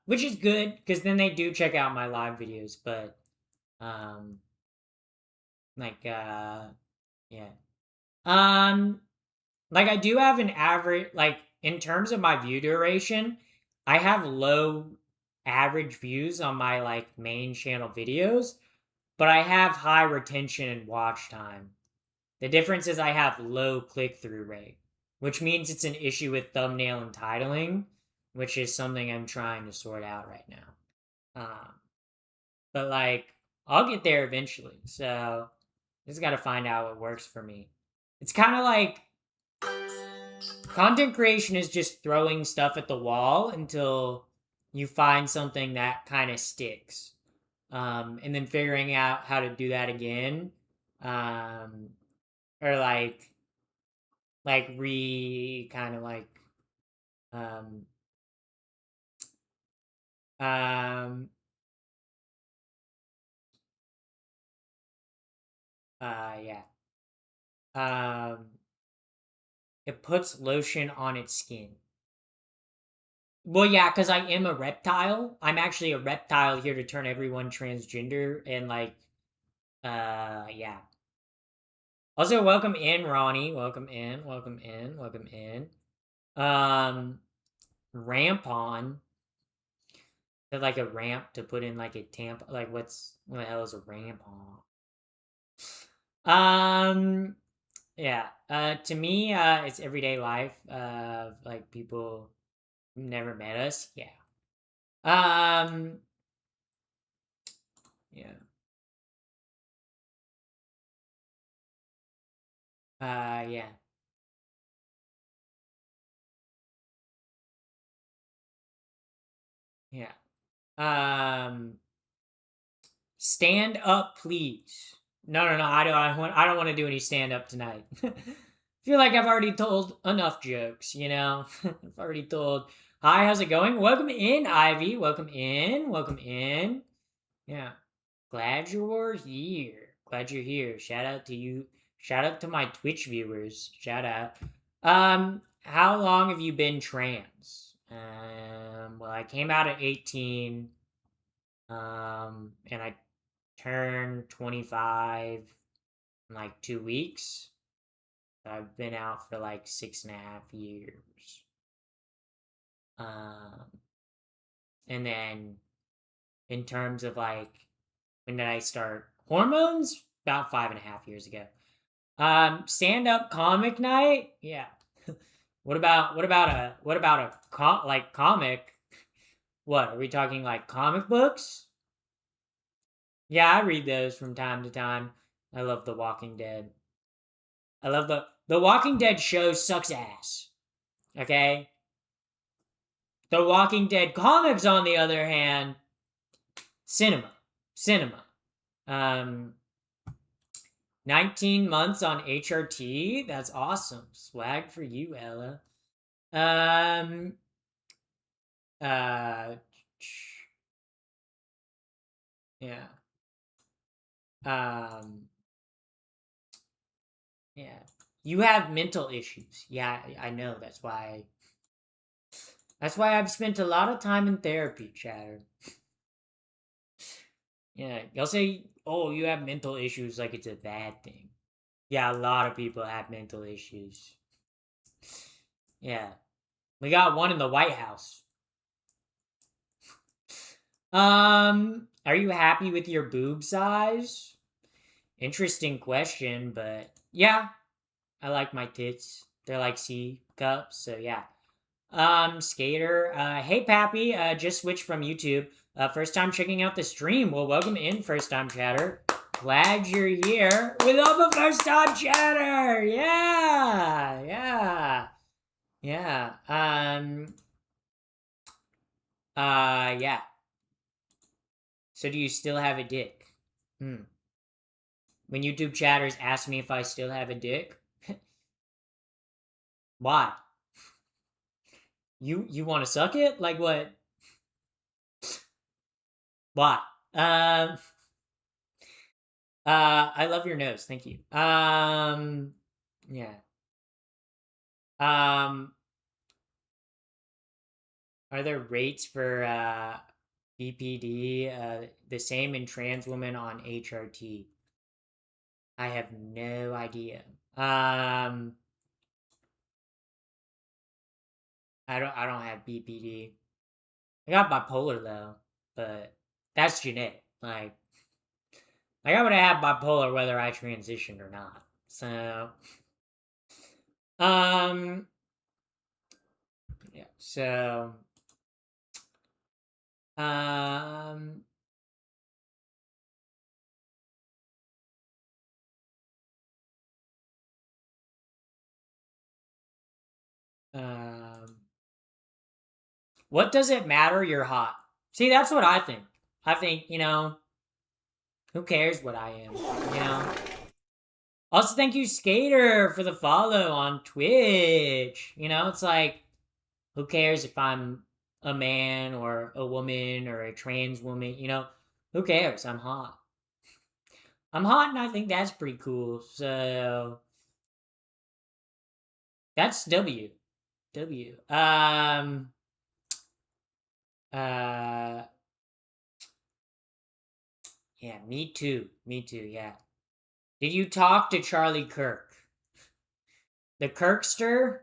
Which is good because then they do check out my live videos, but um like yeah. Um like I do have an average like in terms of my view duration, I have low average views on my like main channel videos, but I have high retention and watch time. The difference is I have low click through rate, which means it's an issue with thumbnail and titling, which is something I'm trying to sort out right now. But like, I'll get there eventually. So just got to find out what works for me. It's kind of like content creation is just throwing stuff at the wall until you find something that kind of sticks. And then figuring out how to do that again, um, or like re kind of like um um yeah um it puts lotion on its skin. Well, yeah, because I am a reptile. I'm actually a reptile here to turn everyone transgender and like yeah. Also, welcome in, Ronnie. Welcome in. Welcome in. Welcome in. Um, Rampon. Is like a ramp to put in like a tamp. Like what the hell is a rampon? Um, yeah. To me, it's everyday life. Like people who never met us. Yeah. Um, yeah. Yeah. Yeah. Um, stand up, please. No, no, no. I don't want to do any stand up tonight. Feel like I've already told enough jokes. You know, I've already told. Hi, how's it going? Welcome in, Ivy. Welcome in. Welcome in. Yeah. Glad you're here. Glad you're here. Shout out to you. Shout out to my Twitch viewers. Shout out. How long have you been trans? Well, I came out at 18. And I turned 25 in like 2 weeks. So I've been out for like 6.5 years. Um, and then in terms of like when did I start hormones? About 5.5 years ago. Stand up comic night? Yeah. What about a like comic? What, are we talking like comic books? Yeah, I read those from time to time. I love The Walking Dead. I love the Walking Dead show sucks ass. Okay? The Walking Dead comics, on the other hand, cinema. Cinema. Um 19 months on HRT. That's awesome. Swag for you, Ella. Um uh yeah. Um yeah. You have mental issues. Yeah, I know. That's why I've spent a lot of time in therapy, chatter. Yeah, y'all say, oh, you have mental issues like it's a bad thing. Yeah, a lot of people have mental issues. Yeah. We got one in the White House. Are you happy with your boob size? Interesting question, but yeah, I like my tits. They're like C cups, so yeah. Skater, hey Pappy, just switched from YouTube. First time checking out the stream. Well, welcome in, first time chatter. Glad you're here with all the first time chatter. Yeah, yeah, yeah. Yeah. So do you still have a dick? When YouTube chatters ask me if I still have a dick, why? You want to suck it? Like what? Why? I love your nose. Thank you. Yeah. Um, are there rates for BPD the same in trans women on HRT? I have no idea. I don't have BPD. I got bipolar though, but that's genetic. Like I would have bipolar whether I transitioned or not. So, um, yeah. So, um, um, what does it matter? You're hot. See, that's what I think. I think who cares what I am? Also, thank you, Skater, for the follow on Twitch. It's like, who cares if I'm a man or a woman or a trans woman? Who cares? I'm hot. I'm hot, and I think that's pretty cool. So that's W. W. Uh. Yeah. Me too. Me too. Yeah. Did you talk to Charlie Kirk? The Kirkster?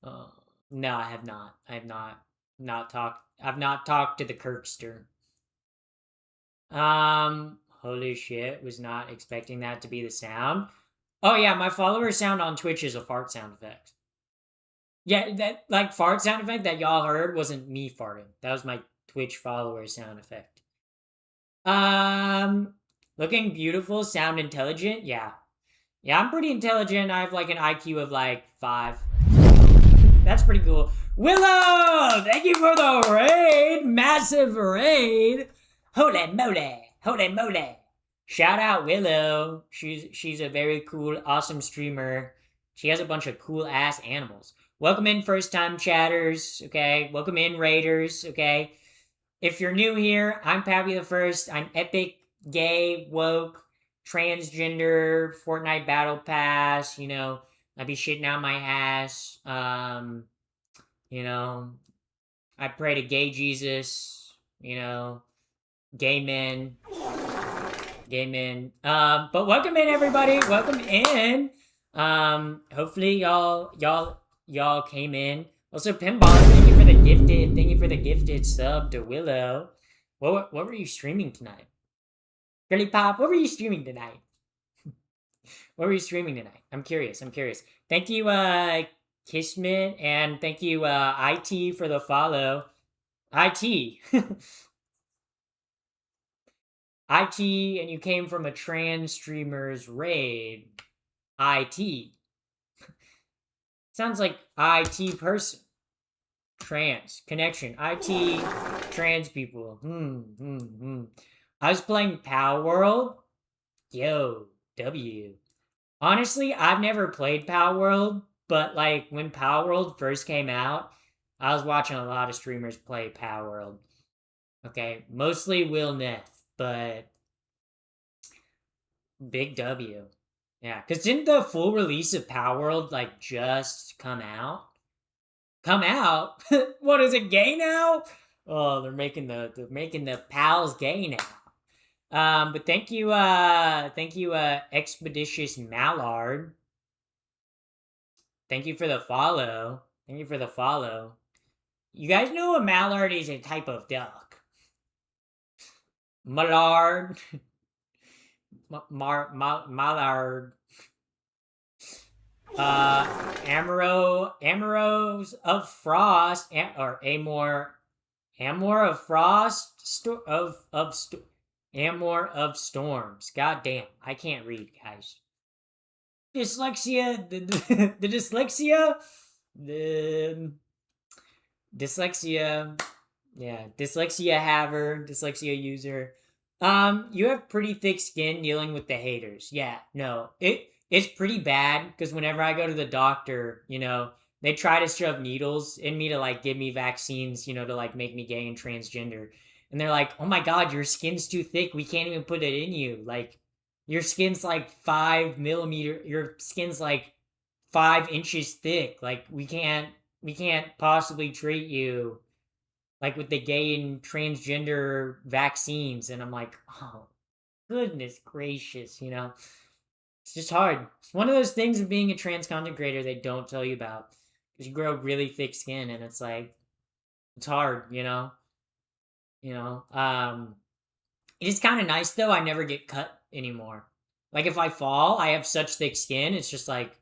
uh, no, I have not. I have not talked. I've not talked to the Kirkster. Holy shit! Was not expecting that to be the sound. Oh yeah, my follower sound on Twitch is a fart sound effect. Yeah, that like fart sound effect that y'all heard wasn't me farting. That was my Twitch follower sound effect. Looking beautiful, sound intelligent. Yeah, yeah, I'm pretty intelligent. I have like an IQ of like 5. That's pretty cool. Willow, thank you for the raid, massive raid. Holy moly, holy moly. Shout out Willow. She's a very cool, awesome streamer. She has a bunch of cool ass animals. Welcome in first time chatters, okay? Welcome in raiders, okay? If you're new here, I'm Pappy the First. I'm epic, gay, woke, transgender, Fortnite Battle Pass, I be shitting out my ass. I pray to gay Jesus, gay men. Gay men. But welcome in everybody. Welcome in. Hopefully y'all came in. Also, Pinball, thank you for the gifted sub to Willow. What were you streaming tonight? Girly Pop, what were you streaming tonight? What were you streaming tonight? I'm curious. Thank you, Kismet, and thank you, IT for the follow. IT. IT, and you came from a trans streamer's raid. IT. Sounds like IT person. Trans. Connection. IT. Trans people. I was playing Power World. Yo. W. Honestly, I've never played Power World, but like when Power World first came out, I was watching a lot of streamers play Power World. Okay, mostly Will Neth, but big W. Yeah, because didn't the full release of Power World like just come out? Come out? What is it? Gay now? Oh, they're making the pals gay now. But thank you, Expeditious Mallard. Thank you for the follow. Thank you for the follow. You guys know a mallard is a type of duck. Mallard. Mallard. Amoros of Frost, or Amor of Frost, Amor of Storms. God damn, I can't read, guys. Dyslexia, the dyslexia, the dyslexia, yeah, dyslexia haver, dyslexia user. You have pretty thick skin dealing with the haters. Yeah, no, it's pretty bad because whenever I go to the doctor, they try to shove needles in me to like give me vaccines, to like make me gay and transgender. And they're like, "Oh my god, your skin's too thick. We can't even put it in you. Like, your skin's like 5 millimeter. Your skin's like 5 inches thick. Like, we can't possibly treat you like with the gay and transgender vaccines." And I'm like, oh, goodness gracious, it's just hard. It's one of those things of being a trans content creator they don't tell you about because you grow really thick skin and it's like, it's hard, you know. It is kind of nice though. I never get cut anymore. Like if I fall, I have such thick skin. It's just like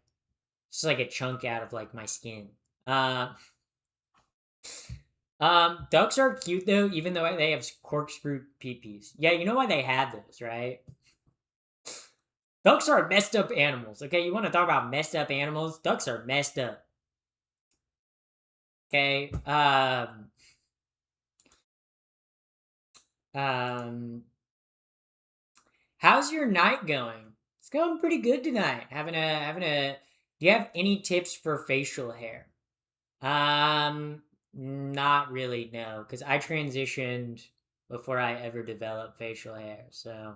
a chunk out of like my skin. Uh, Ducks are cute though, even though they have corkscrew peepees. Yeah, you know why they have those, right? Ducks are messed up animals. Okay, you want to talk about messed up animals? Ducks are messed up. Okay. Um. How's your night going? It's going pretty good tonight. Having a. Do you have any tips for facial hair? Not really, no, because I transitioned before I ever developed facial hair. So,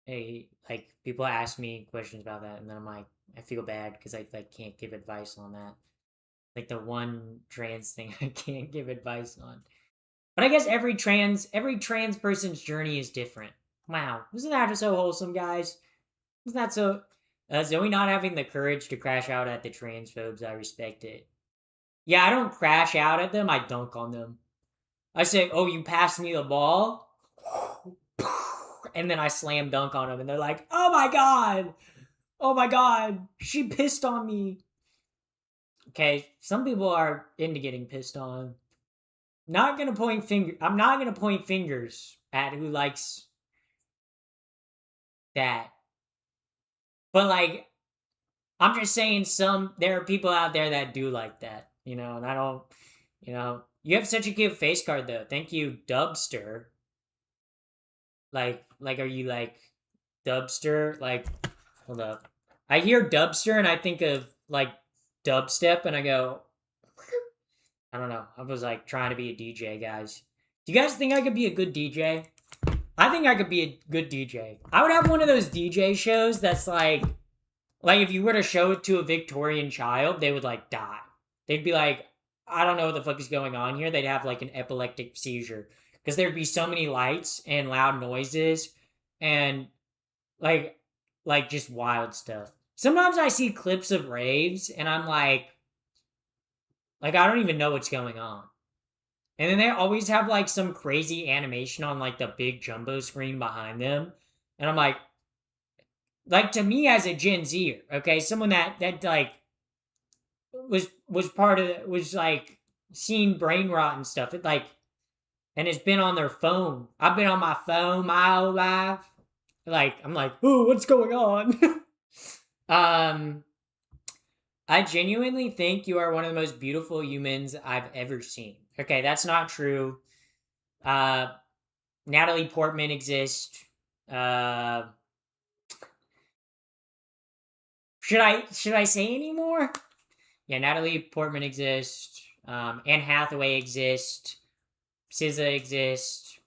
hey, like people ask me questions about that, and then I'm like, I feel bad because I like can't give advice on that. Like the one trans thing I can't give advice on. But I guess every trans person's journey is different. Wow, isn't that just so wholesome, guys? Isn't that so? Zoe not having the courage to crash out at the transphobes, I respect it. Yeah, I don't crash out at them. I dunk on them. I say, "Oh, you passed me the ball," and then I slam dunk on them, and they're like, oh my god, she pissed on me." Okay, some people are into getting pissed on. Not gonna point finger. I'm not gonna point fingers at who likes that, but like, I'm just saying there are people out there that do like that, and I don't, you have such a cute face card though. Thank you, Dubster. Are you like Dubster? Like, hold up. I hear Dubster and I think of like dubstep and I go, I don't know. I was like trying to be a DJ, guys. Do you guys think I could be a good DJ? I think I could be a good DJ. I would have one of those DJ shows that's like if you were to show it to a Victorian child, they would like die. They'd be like, I don't know what the fuck is going on here. They'd have like an epileptic seizure because there'd be so many lights and loud noises and like just wild stuff. Sometimes I see clips of raves and I'm like I don't even know what's going on. And then they always have like some crazy animation on like the big jumbo screen behind them. And I'm like to me as a Gen Zer, okay, someone that like was part of was like seeing brain rot and stuff. It like and it's been on their phone. I've been on my phone my whole life. Like I'm like, oh, what's going on? um, I genuinely think you are one of the most beautiful humans I've ever seen. Okay, that's not true. Uh, Natalie Portman exists. Uh, should I say any more? Yeah, Natalie Portman exists. Anne Hathaway exists. SZA exists.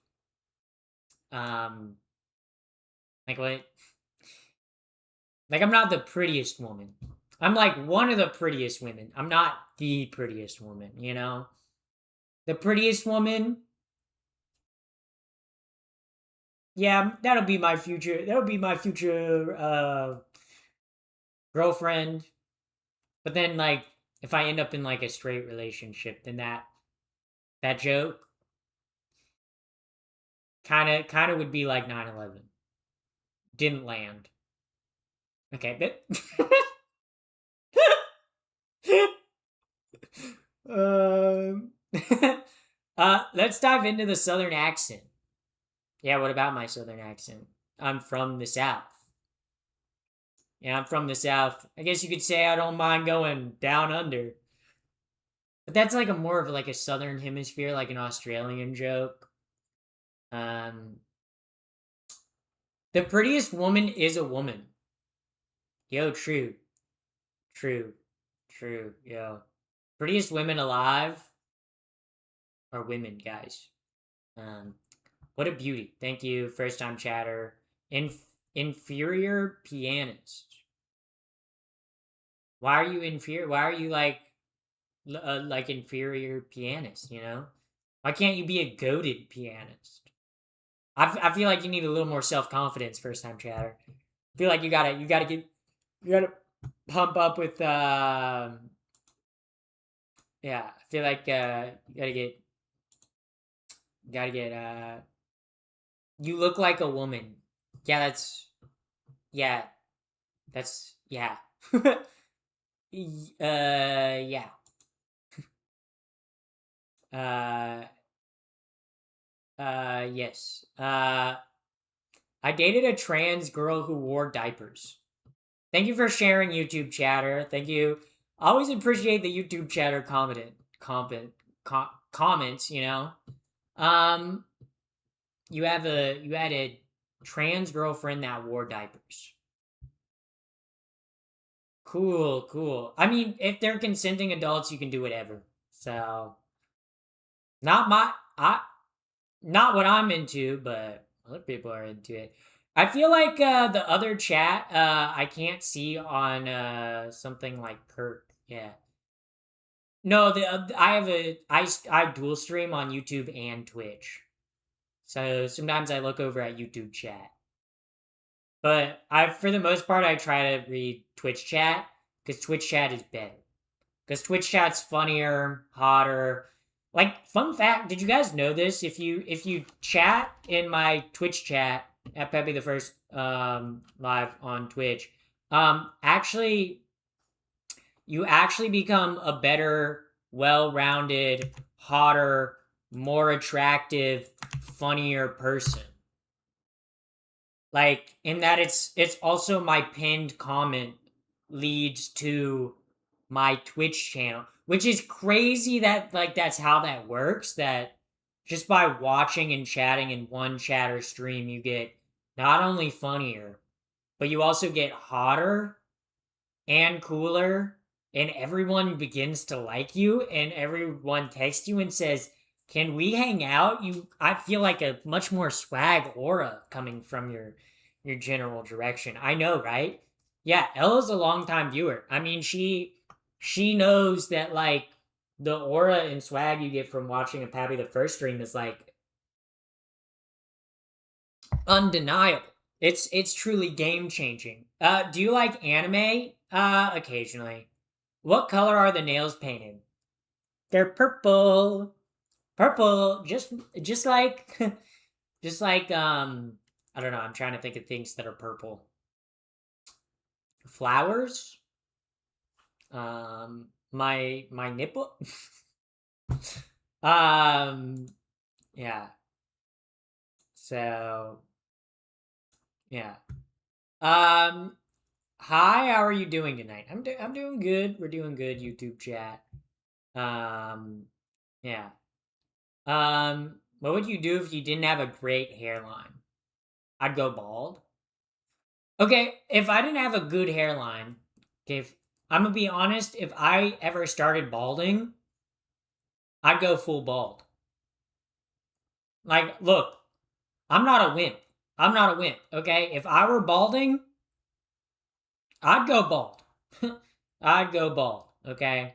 Like what? Like, I'm not the prettiest woman. I'm like one of the prettiest women. I'm not the prettiest woman, you know? The prettiest woman, yeah, that'll be my future. That'll be my future girlfriend. But then, like, if I end up in like a straight relationship, then that joke kind of would be like 9/11. Didn't land. Okay, but um, let's dive into the southern accent. Yeah, what about my southern accent? I'm from the south. Yeah, I'm from the south. I guess you could say I don't mind going down under. But that's like a more of like a southern hemisphere, like an Australian joke. Um, the prettiest woman is a woman. Yo, true, true, true. Yo, prettiest women alive are women, guys. Um, what a beauty. Thank you, first time chatter. Inferior pianist. Why are you inferior? Why are you like inferior pianist? You know, why can't you be a goated pianist? I feel like you need a little more self confidence, first time chatter. I feel like you gotta pump up with yeah. I feel like you gotta get you look like a woman. Yeah, yeah, that's yeah. Yeah. Uh yes. I dated a trans girl who wore diapers. Thank you for sharing, YouTube chatter. Thank you. I always appreciate the YouTube chatter comments, you know. Um you had a trans girlfriend that wore diapers. Cool, cool. I mean, if they're consenting adults, you can do whatever. So, not my I not what I'm into, but other people are into it. I feel like the other chat I can't see on something like Kirk. Yeah. No, I dual stream on YouTube and Twitch. So sometimes I look over at YouTube chat. But I for the most part I try to read Twitch chat cuz Twitch chat is better. Cuz Twitch chat's funnier, hotter. Like, fun fact, did you guys know this? If you chat in my Twitch chat at Peppy the First live on Twitch, actually you actually become a better, well-rounded, hotter, more attractive, funnier person. Like, in that it's also my pinned comment leads to my Twitch channel, which is crazy that like that's how that works. That just by watching and chatting in one chatter stream, you get not only funnier, but you also get hotter and cooler, and everyone begins to like you, and everyone texts you and says, "Can we hang out?" I feel like a much more swag aura coming from your general direction. I know, right? Yeah, Ella's a longtime viewer. I mean, she knows that like the aura and swag you get from watching a Pappy the First stream is like undeniable. It's truly game changing. Do you like anime? Occasionally. What color are the nails painted? They're purple. Purple. Just like just like I don't know, I'm trying to think of things that are purple. Flowers? My nipple? um yeah. So yeah. Um Hi, how are you doing tonight? I'm doing good. We're doing good, YouTube chat. Um yeah. What would you do if you didn't have a great hairline? I'd go bald. Okay, if I didn't have a good hairline, okay, if, I'm gonna be honest, if I ever started balding, I'd go full bald. Like, look, I'm not a wimp. I'm not a wimp, okay? If I were balding, I'd go bald. I'd go bald, okay?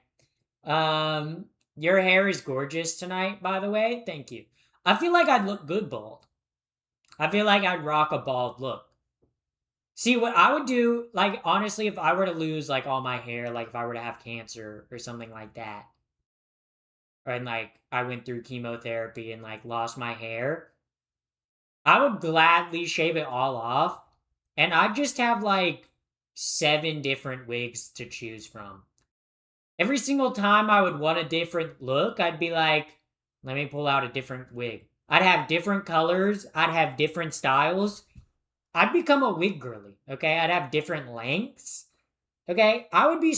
Your hair is gorgeous tonight, by the way. Thank you. I feel like I'd look good bald. I feel like I'd rock a bald look. See, what I would do, like, honestly, if I were to lose, like, all my hair, like, if I were to have cancer or something like that, and, like, I went through chemotherapy and, like, lost my hair, I would gladly shave it all off, and I'd just have, like, 7 different wigs to choose from. Every single time I would want a different look, I'd be like, let me pull out a different wig. I'd have different colors, I'd have different styles. I'd become a wig girly, okay? I'd have different lengths, okay? I would be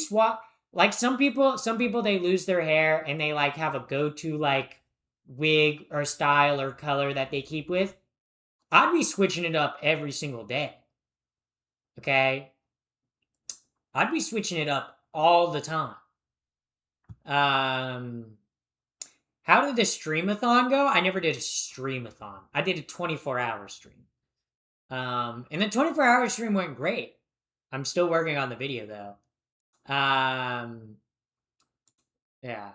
like some people they lose their hair and they like have a go-to like wig or style or color that they keep with. I'd be switching it up every single day, okay? I'd be switching it up all the time. How did the streamathon go? I never did a streamathon. I did a 24-hour stream. And the 24-hour stream went great. I'm still working on the video though. Yeah.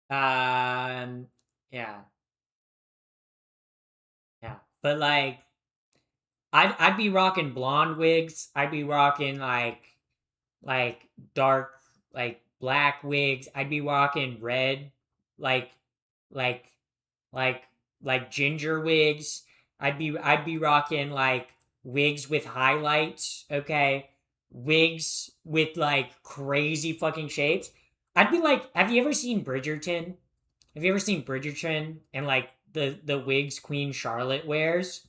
Yeah. Yeah. But like I'd be rocking blonde wigs. I'd be rocking like dark like black wigs. I'd be rocking red like like like ginger wigs. I'd be rocking like wigs with highlights, okay? Wigs with like crazy fucking shapes. I'd be like, have you ever seen Bridgerton? Have you ever seen Bridgerton and like the wigs Queen Charlotte wears?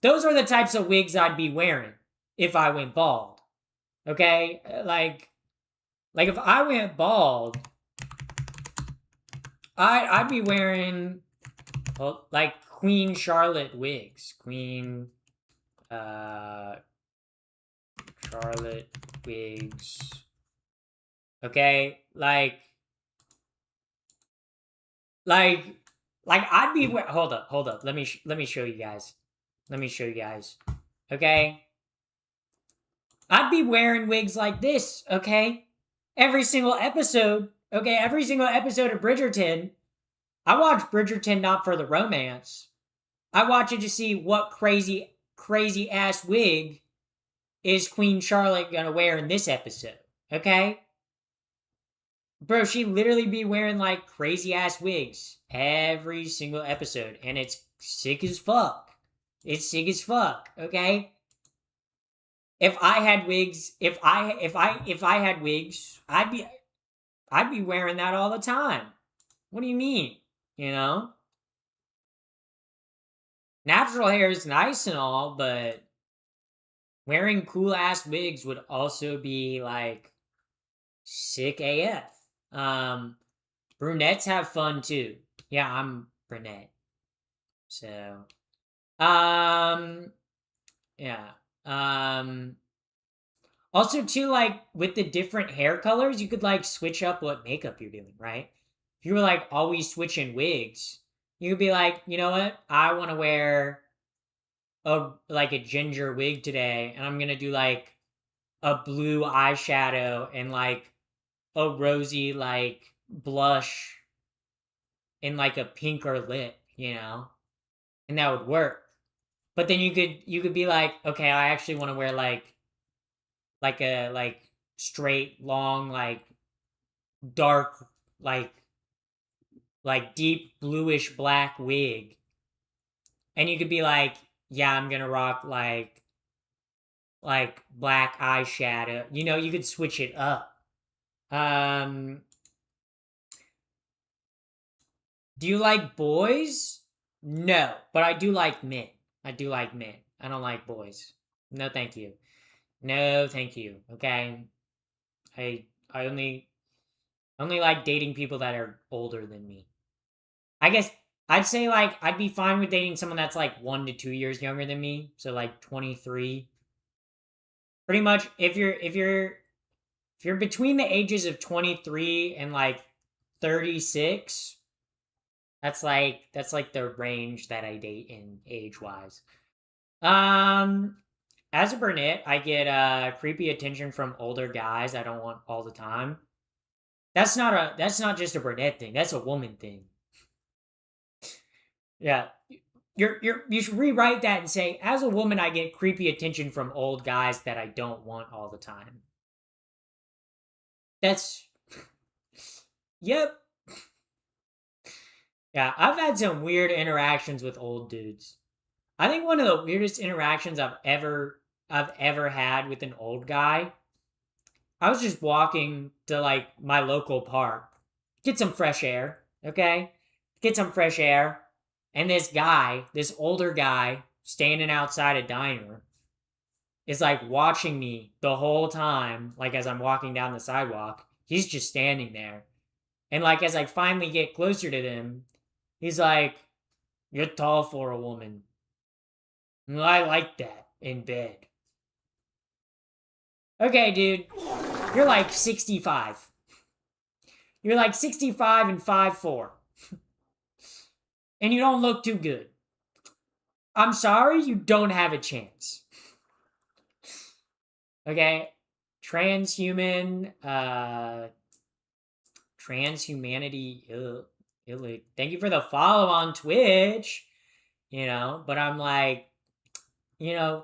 Those are the types of wigs I'd be wearing if I went bald. Okay? Like if I went bald, I'd be wearing like Queen Charlotte wigs. Queen Charlotte wigs. Okay? Like I'd be hold up. Let me show you guys. Let me show you guys. Okay? I'd be wearing wigs like this, okay? Every single episode. Okay, every single episode of Bridgerton. I watch Bridgerton not for the romance. I watch it to see what crazy ass wig is Queen Charlotte gonna wear in this episode. Okay? Bro, she literally be wearing like crazy ass wigs every single episode, and it's sick as fuck. It's sick as fuck, okay? If I had wigs, if I had wigs, I'd be wearing that all the time. What do you mean? You know? Natural hair is nice and all, but wearing cool ass wigs would also be like sick AF. Brunettes have fun too. Yeah, I'm brunette. So, yeah. Also too, like with the different hair colors, you could like switch up what makeup you're doing, right? If you were like always switching wigs, you could be like, you know what? I want to wear a ginger wig today, and I'm gonna do like a blue eyeshadow and like a rosy like blush and like a pinker lip, you know? And that would work. But then you could be like, okay, I actually want to wear like a like straight long like dark like deep bluish black wig. And you could be like, yeah, I'm going to rock like black eyeshadow. You know, you could switch it up. Do you like boys? No, but I do like men. I do like men. I don't like boys. No, thank you. No, thank you. Okay. I only like dating people that are older than me. I guess I'd say like I'd be fine with dating someone that's like 1 to 2 years younger than me, so like 23. Pretty much if you're between the ages of 23 and like 36, that's like the range that I date in age-wise. as a brunette, I get creepy attention from older guys I don't want all the time. That's not just a brunette thing. That's a woman thing. Yeah. You should rewrite that and say, as a woman, I get creepy attention from old guys that I don't want all the time. That's yep. Yeah, I've had some weird interactions with old dudes. I think one of the weirdest interactions I've ever had with an old guy. I was just walking to like my local park, get some fresh air, okay? Get some fresh air. And this guy, this older guy, standing outside a diner, is like watching me the whole time, like as I'm walking down the sidewalk. He's just standing there. And like as I finally get closer to him, he's like, "You're tall for a woman. And I like that in bed." Okay, dude. You're like 65. You're like 65 and 5'4". And you don't look too good. I'm sorry, you don't have a chance. Okay? Transhuman, transhumanity, thank you for the follow on Twitch. But I'm like, you know,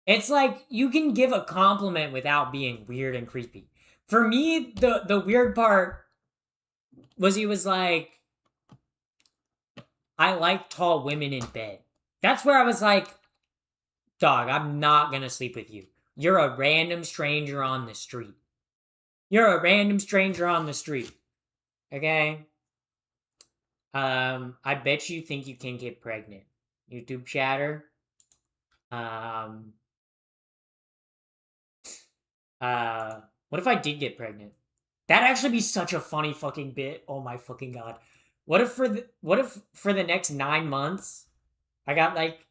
it's like you can give a compliment without being weird and creepy. For me, the weird part was he was like, "I like tall women in bed." That's where I was like, "Dog, I'm not gonna sleep with you. You're a random stranger on the street. You're a random stranger on the street." Okay? I bet you think you can get pregnant. YouTube chatter. What if I did get pregnant? That'd actually be such a funny fucking bit. Oh my fucking god. What if for the next 9 months, I got like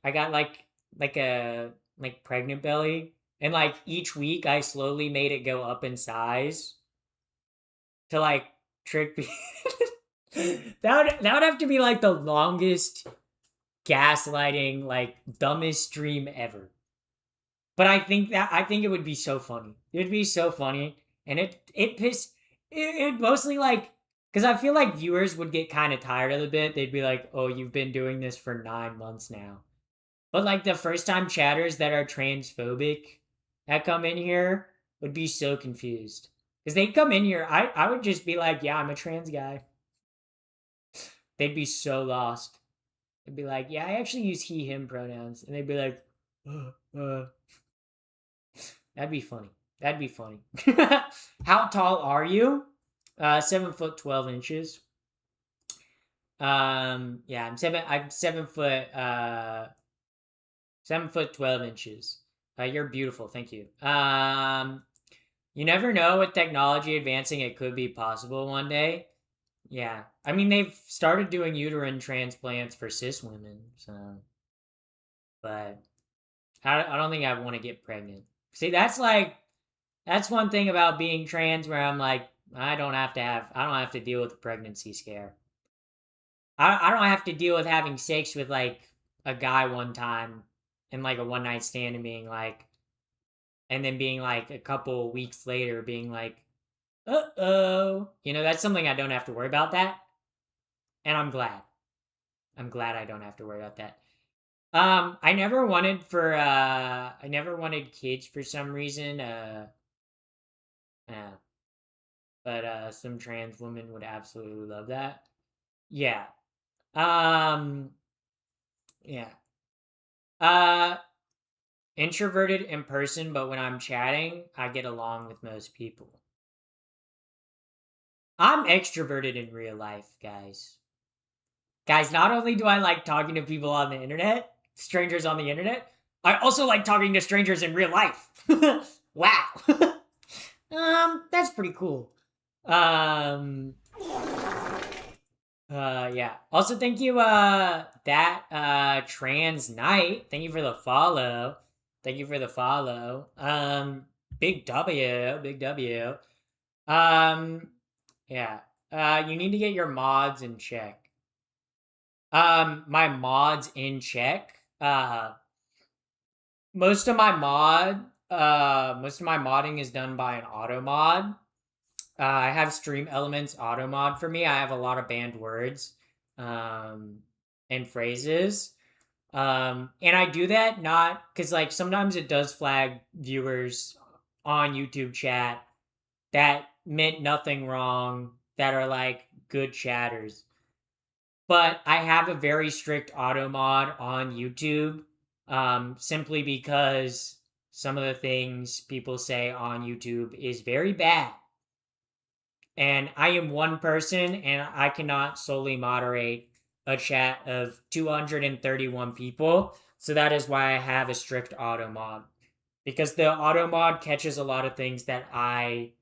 a like pregnant belly, and like each week I slowly made it go up in size to like trick people. That would have to be like the longest gaslighting, like dumbest dream ever. But I think it would be so funny. It would be so funny, and it mostly like because I feel like viewers would get kind of tired of the bit. They'd be like, "Oh, you've been doing this for 9 months now." But like the first time chatters that are transphobic that come in here would be so confused because they'd come in here. I would just be like, "Yeah, I'm a trans guy." They'd be so lost. They'd be like, "Yeah, I actually use he/him pronouns," and they'd be like, uh. That'd be funny. That'd be funny. How tall are you? 7 foot 12 inches. Yeah, I'm 7 foot. 7 foot 12 inches. You're beautiful. Thank you. You never know with technology advancing, it could be possible one day. Yeah, I mean they've started doing uterine transplants for cis women, so. But I don't think I want to get pregnant. See, that's one thing about being trans where I'm like, I don't have to deal with a pregnancy scare. I don't have to deal with having sex with like a guy one time and like a one night stand and being like, and then being like a couple weeks later being like, uh-oh. That's something I don't have to worry about that. And I'm glad. I'm glad I don't have to worry about that. I never wanted kids for some reason. Yeah. But some trans women would absolutely love that. Yeah. Um yeah. Uh Introverted in person, but when I'm chatting, I get along with most people. I'm extroverted in real life, guys. Guys, not only do I like talking to people on the internet, strangers on the internet, I also like talking to strangers in real life. Wow. That's pretty cool. Yeah. Also, thank you, that, trans knight. Thank you for the follow. Thank you for the follow. Big W, big W. Yeah. You need to get your mods in check. My mods in check. most of my modding is done by an auto mod. I have Stream Elements auto mod for me. I have a lot of banned words and phrases. And I do that not because like sometimes it does flag viewers on YouTube chat that meant nothing wrong, that are like good chatters. But I have a very strict auto mod on YouTube, simply because some of the things people say on YouTube is very bad. And I am one person, and I cannot solely moderate a chat of 231 people. So that is why I have a strict auto mod. Because the auto mod catches a lot of things that I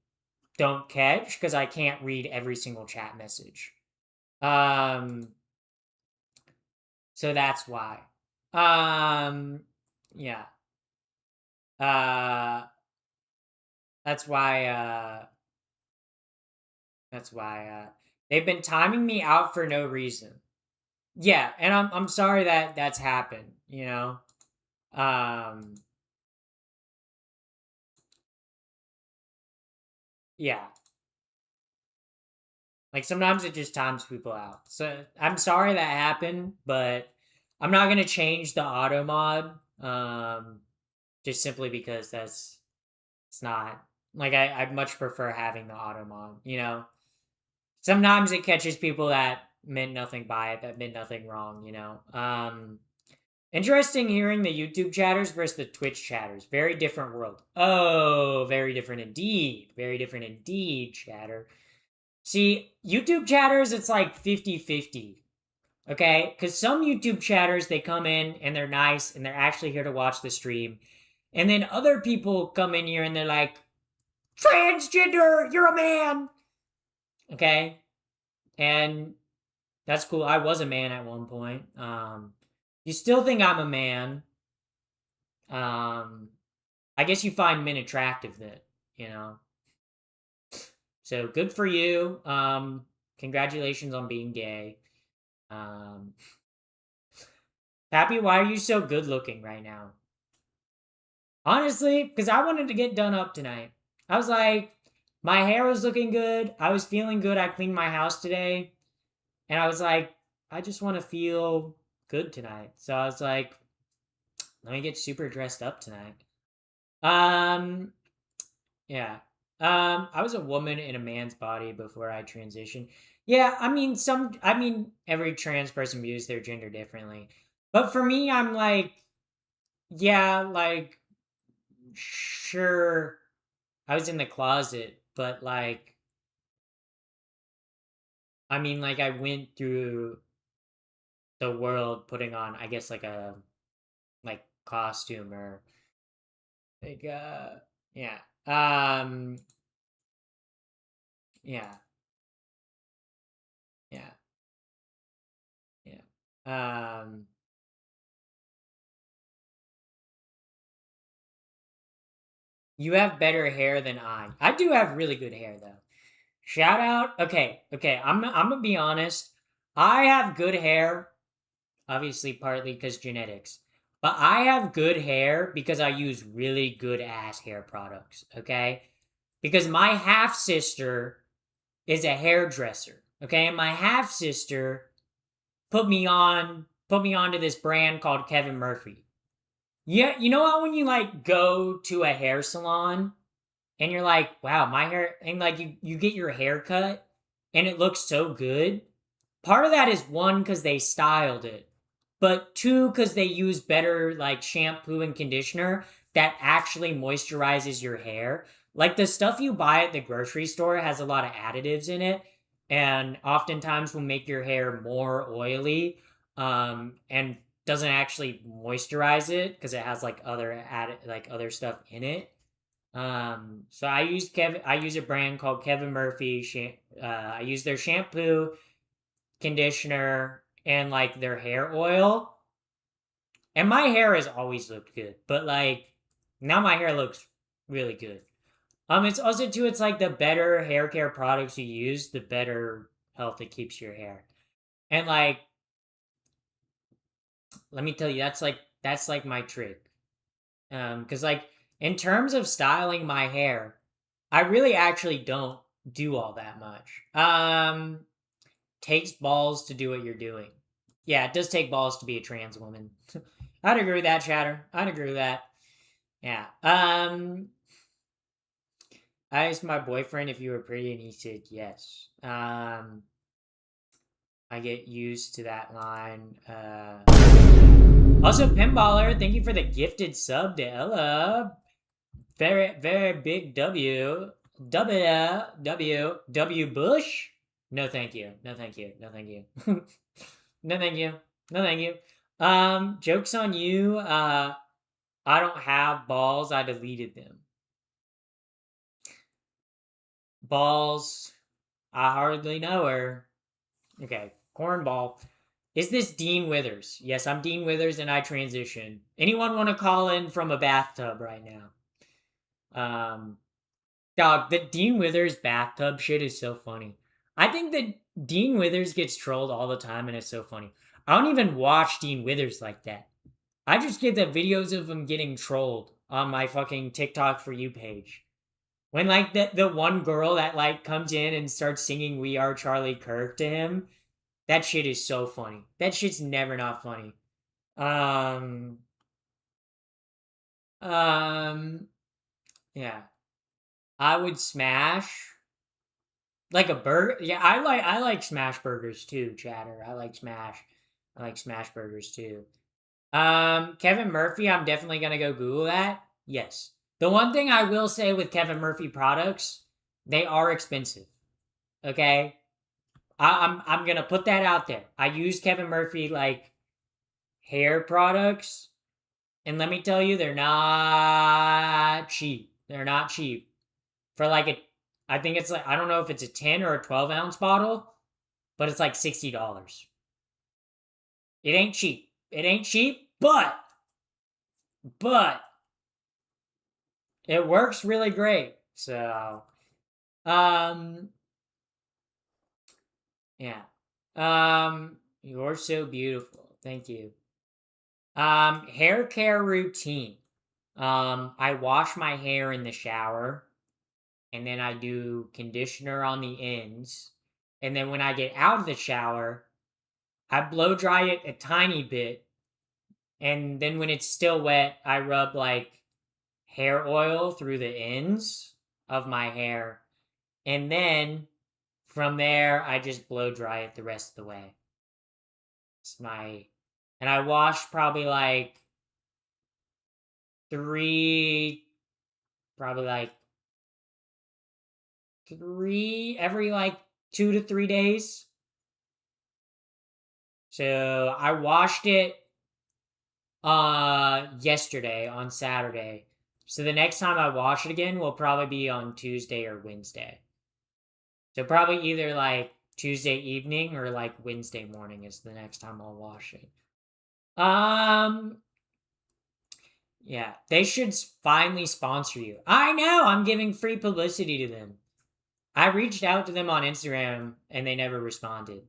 don't catch because I can't read every single chat message. So that's why. Yeah. Uh, that's why. That's why. They've been timing me out for no reason. Yeah, and I'm sorry that that's happened. You know. Yeah. Like sometimes it just times people out. So I'm sorry that happened, but I'm not gonna change the auto mod. Just simply because it's not like I much prefer having the auto mod, you know? Sometimes it catches people that meant nothing by it, that meant nothing wrong, you know? Interesting hearing the YouTube chatters versus the Twitch chatters. Very different world. Oh, very different indeed. Very different indeed, chatter. See, YouTube chatters, it's like 50-50. Okay? Because some YouTube chatters, they come in and they're nice and they're actually here to watch the stream. And then other people come in here and they're like, transgender, you're a man. Okay? And that's cool. I was a man at one point. You still think I'm a man. I guess you find men attractive then, you know. So good for you. Congratulations on being gay. Happy, why are you so good looking right now? Honestly, because I wanted to get done up tonight. I was like, my hair was looking good. I was feeling good. I cleaned my house today. And I was like, I just want to feel good tonight. So I was like, let me get super dressed up tonight. Yeah. I was a woman in a man's body before I transitioned. Yeah, I mean every trans person views their gender differently. But for me, I'm like, yeah, like sure I was in the closet, but like I mean like I went through the world putting on I guess like a like costume or like yeah. Yeah. Yeah. Yeah. You have better hair than I. I do have really good hair though. Shout out. Okay. I'm gonna be honest. I have good hair, obviously partly because genetics, but I have good hair because I use really good ass hair products. Okay, because my half sister is a hairdresser. Okay, and my half sister put me onto this brand called Kevin Murphy. Yeah, you know how when you like go to a hair salon and you're like, wow, my hair, and like you get your hair cut and it looks so good. Part of that is one because they styled it, but two because they use better like shampoo and conditioner that actually moisturizes your hair. Like the stuff you buy at the grocery store has a lot of additives in it, and oftentimes will make your hair more oily, and doesn't actually moisturize it because it has like other stuff in it. So I use a brand called Kevin Murphy. I use their shampoo, conditioner, and like their hair oil. And my hair has always looked good, but like now my hair looks really good. It's also too. It's like the better hair care products you use, the better health it keeps your hair. And like, let me tell you, that's like my trick. Because like in terms of styling my hair, I really actually don't do all that much. Takes balls to do what you're doing. Yeah, it does take balls to be a trans woman. I'd agree with that, Chatter. I'd agree with that. Yeah. I asked my boyfriend if you were pretty, and he said yes. I get used to that line. Also, Pinballer, thank you for the gifted sub to Ella. Very, very big W. W. Bush? No, thank you. No, thank you. No, thank you. No, thank you. No, thank you. Joke's on you. I don't have balls. I deleted them. Balls. I hardly know her. Okay, cornball. Is this Dean Withers? Yes, I'm Dean Withers and I transition. Anyone want to call in from a bathtub right now? Dog, the Dean Withers bathtub shit is so funny. I think that Dean Withers gets trolled all the time and it's so funny. I don't even watch Dean Withers like that. I just get the videos of him getting trolled on my fucking TikTok for you page. When like the one girl that like comes in and starts singing "We Are Charlie Kirk" to him, that shit is so funny. That shit's never not funny. Um, yeah. I would smash like a burger. Yeah, I like smash burgers too, Chatter. I like smash burgers too. Kevin Murphy, I'm definitely gonna go Google that. Yes. The one thing I will say with Kevin Murphy products, they are expensive. Okay? I'm gonna put that out there. I use Kevin Murphy like hair products, and let me tell you, they're not cheap. They're not cheap. For like I think it's like, I don't know if it's a 10 or a 12-ounce bottle, but it's like $60. It ain't cheap. It ain't cheap, but it works really great. So, um, yeah. You're so beautiful. Thank you. Hair care routine. I wash my hair in the shower, and then I do conditioner on the ends. And then when I get out of the shower, I blow dry it a tiny bit. And then when it's still wet, I rub like hair oil through the ends of my hair. And then from there, I just blow dry it the rest of the way. It's my. And I wash probably like three. Probably like three every like 2 to 3 days. So I washed it yesterday on Saturday. So the next time I wash it again will probably be on Tuesday or Wednesday. So probably either like Tuesday evening or like Wednesday morning is the next time I'll wash it. Yeah, they should finally sponsor you. I know, I'm giving free publicity to them. I reached out to them on Instagram and they never responded.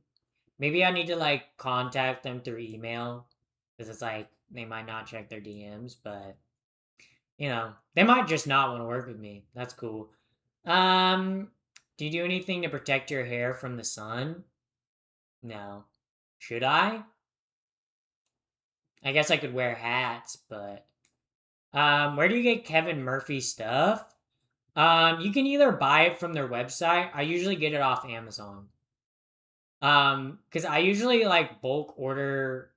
Maybe I need to like contact them through email because it's like they might not check their DMs, but they might just not want to work with me. That's cool. Do you do anything to protect your hair from the sun? No. Should I? I guess I could wear hats, but where do you get Kevin Murphy stuff? You can either buy it from their website. I usually get it off Amazon. Because I usually like bulk order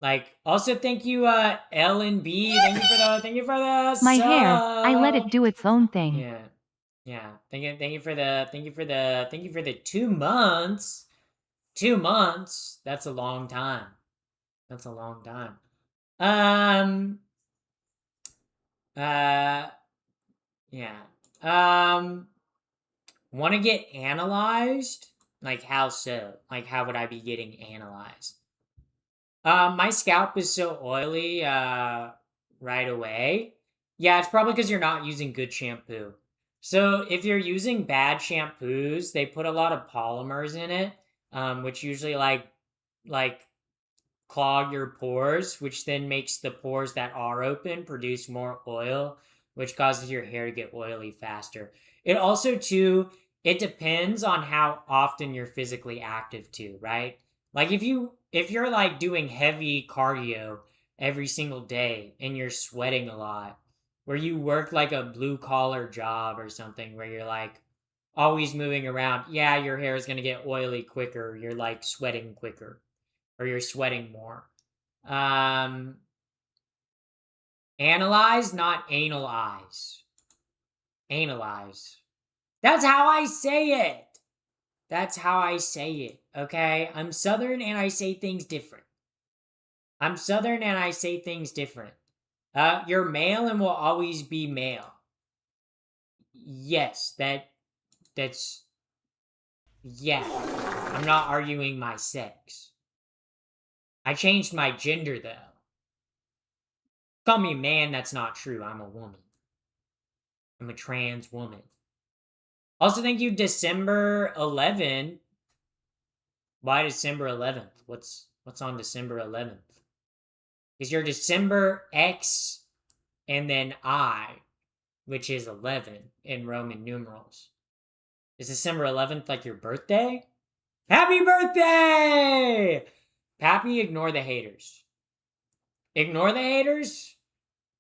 like also thank you LNB. Thank you for the My hair, I let sub. it do its own thing. Yeah. Yeah. Thank you for the 2 months. 2 months. That's a long time. That's a long time. Yeah. Want to get analyzed? Like how so? Like how would I be getting analyzed? My scalp is so oily right away. Yeah, it's probably because you're not using good shampoo. So if you're using bad shampoos, they put a lot of polymers in it, which usually like clog your pores, which then makes the pores that are open produce more oil, which causes your hair to get oily faster. It also, too, it depends on how often you're physically active, too, right? Like if you're like doing heavy cardio every single day and you're sweating a lot, where you work like a blue collar job or something where you're like always moving around, yeah, your hair is going to get oily quicker. You're like sweating quicker or you're sweating more. Um, Analyze, not analyze. Analyze. That's how I say it. That's how I say it, okay? I'm Southern and I say things different. I'm Southern and I say things different. You're male and will always be male. Yes, that's yeah. I'm not arguing my sex. I changed my gender though. Call me a man, that's not true. I'm a woman. I'm a trans woman. Also, thank you, December 11th. Why December 11th? What's on December 11th? Is your December X and then I, which is 11 in Roman numerals. Is December 11th like your birthday? Happy birthday! Pappy, ignore the haters. Ignore the haters?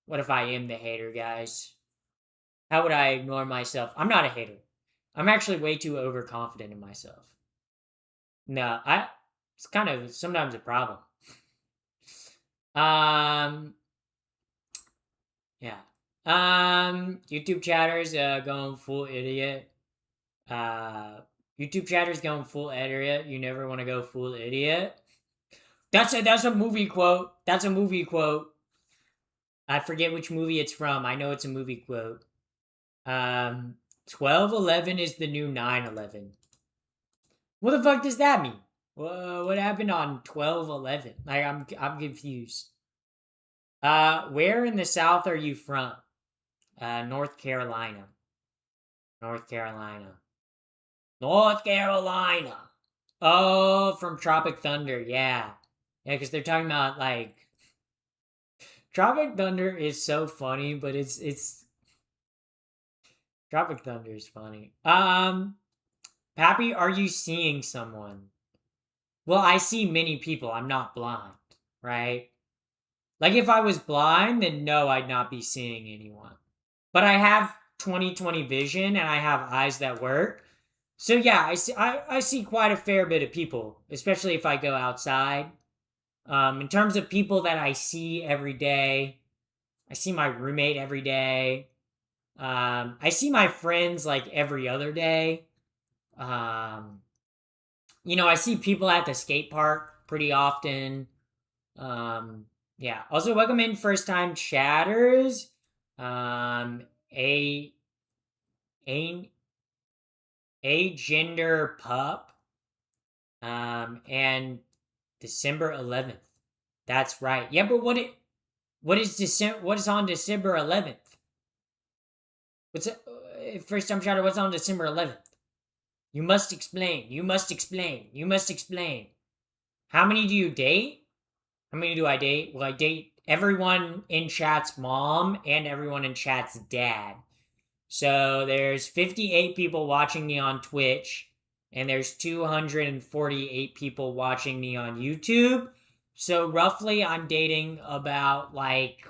What if I am the hater, guys? How would I ignore myself? I'm not a hater. I'm actually way too overconfident in myself. No, it's kind of sometimes a problem. Yeah. YouTube chatters going full idiot. YouTube chatters going full idiot. You never want to go full idiot. That's a movie quote. That's a movie quote. I forget which movie it's from. I know it's a movie quote. 12/11 is the new 9/11. What the fuck does that mean? What happened on 12/11? Like I'm confused. Where in the South are you from? North Carolina. North Carolina. North Carolina. Oh, from Tropic Thunder. Yeah. Yeah, because they're talking about like Tropic Thunder is so funny, but it's Tropic Thunder is funny. Pappy, are you seeing someone? Well, I see many people. I'm not blind, right? Like if I was blind, then no, I'd not be seeing anyone. But I have 20/20 vision and I have eyes that work. So yeah, I see quite a fair bit of people, especially if I go outside. In terms of people that I see every day, I see my roommate every day. I see my friends like every other day. I see people at the skate park pretty often. Yeah. Also, welcome in first time chatters. A gender pup. And December 11th. That's right. Yeah, but what is on December 11th? First time chatter, what's on December 11th? You must explain. You must explain. You must explain. How many do you date? How many do I date? Well, I date everyone in chat's mom and everyone in chat's dad. So there's 58 people watching me on Twitch, and there's 248 people watching me on YouTube. So roughly I'm dating about like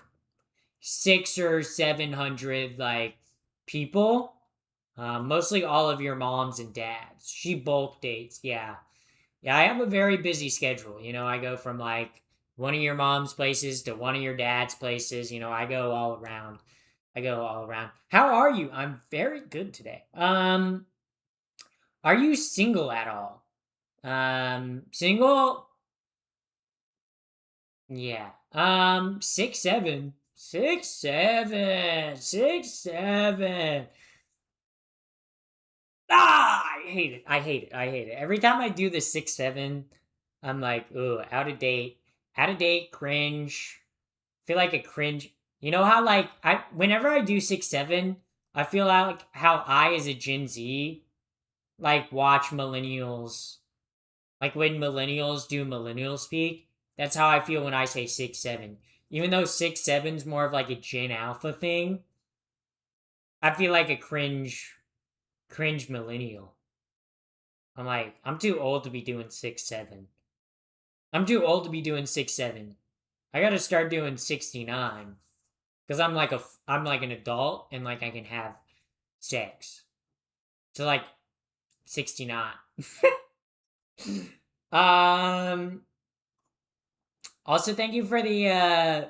600 or 700 like people. Mostly all of your moms and dads. She bulk dates, yeah. Yeah, I have a very busy schedule. I go from like one of your mom's places to one of your dad's places. I go all around. How are you? I'm very good today. Are you single at all? Single? Yeah. 6'7". 6'7". 6'7". I hate it. I hate it. I hate it. Every time I do the 6'7", I'm like, ooh, out of date. Out of date, cringe. Feel like a cringe. You know how like whenever I do 6'7", I feel like how I as a Gen Z like watch millennials. Like when millennials do millennial speak. That's how I feel when I say 6'7". Even though 6'7's more of like a Gen Alpha thing, I feel like a cringe millennial. I'm like, I'm too old to be doing 6'7". I'm too old to be doing 6'7". I gotta start doing 69. Because I'm like an adult and like I can have sex. So like 69. Also thank you for the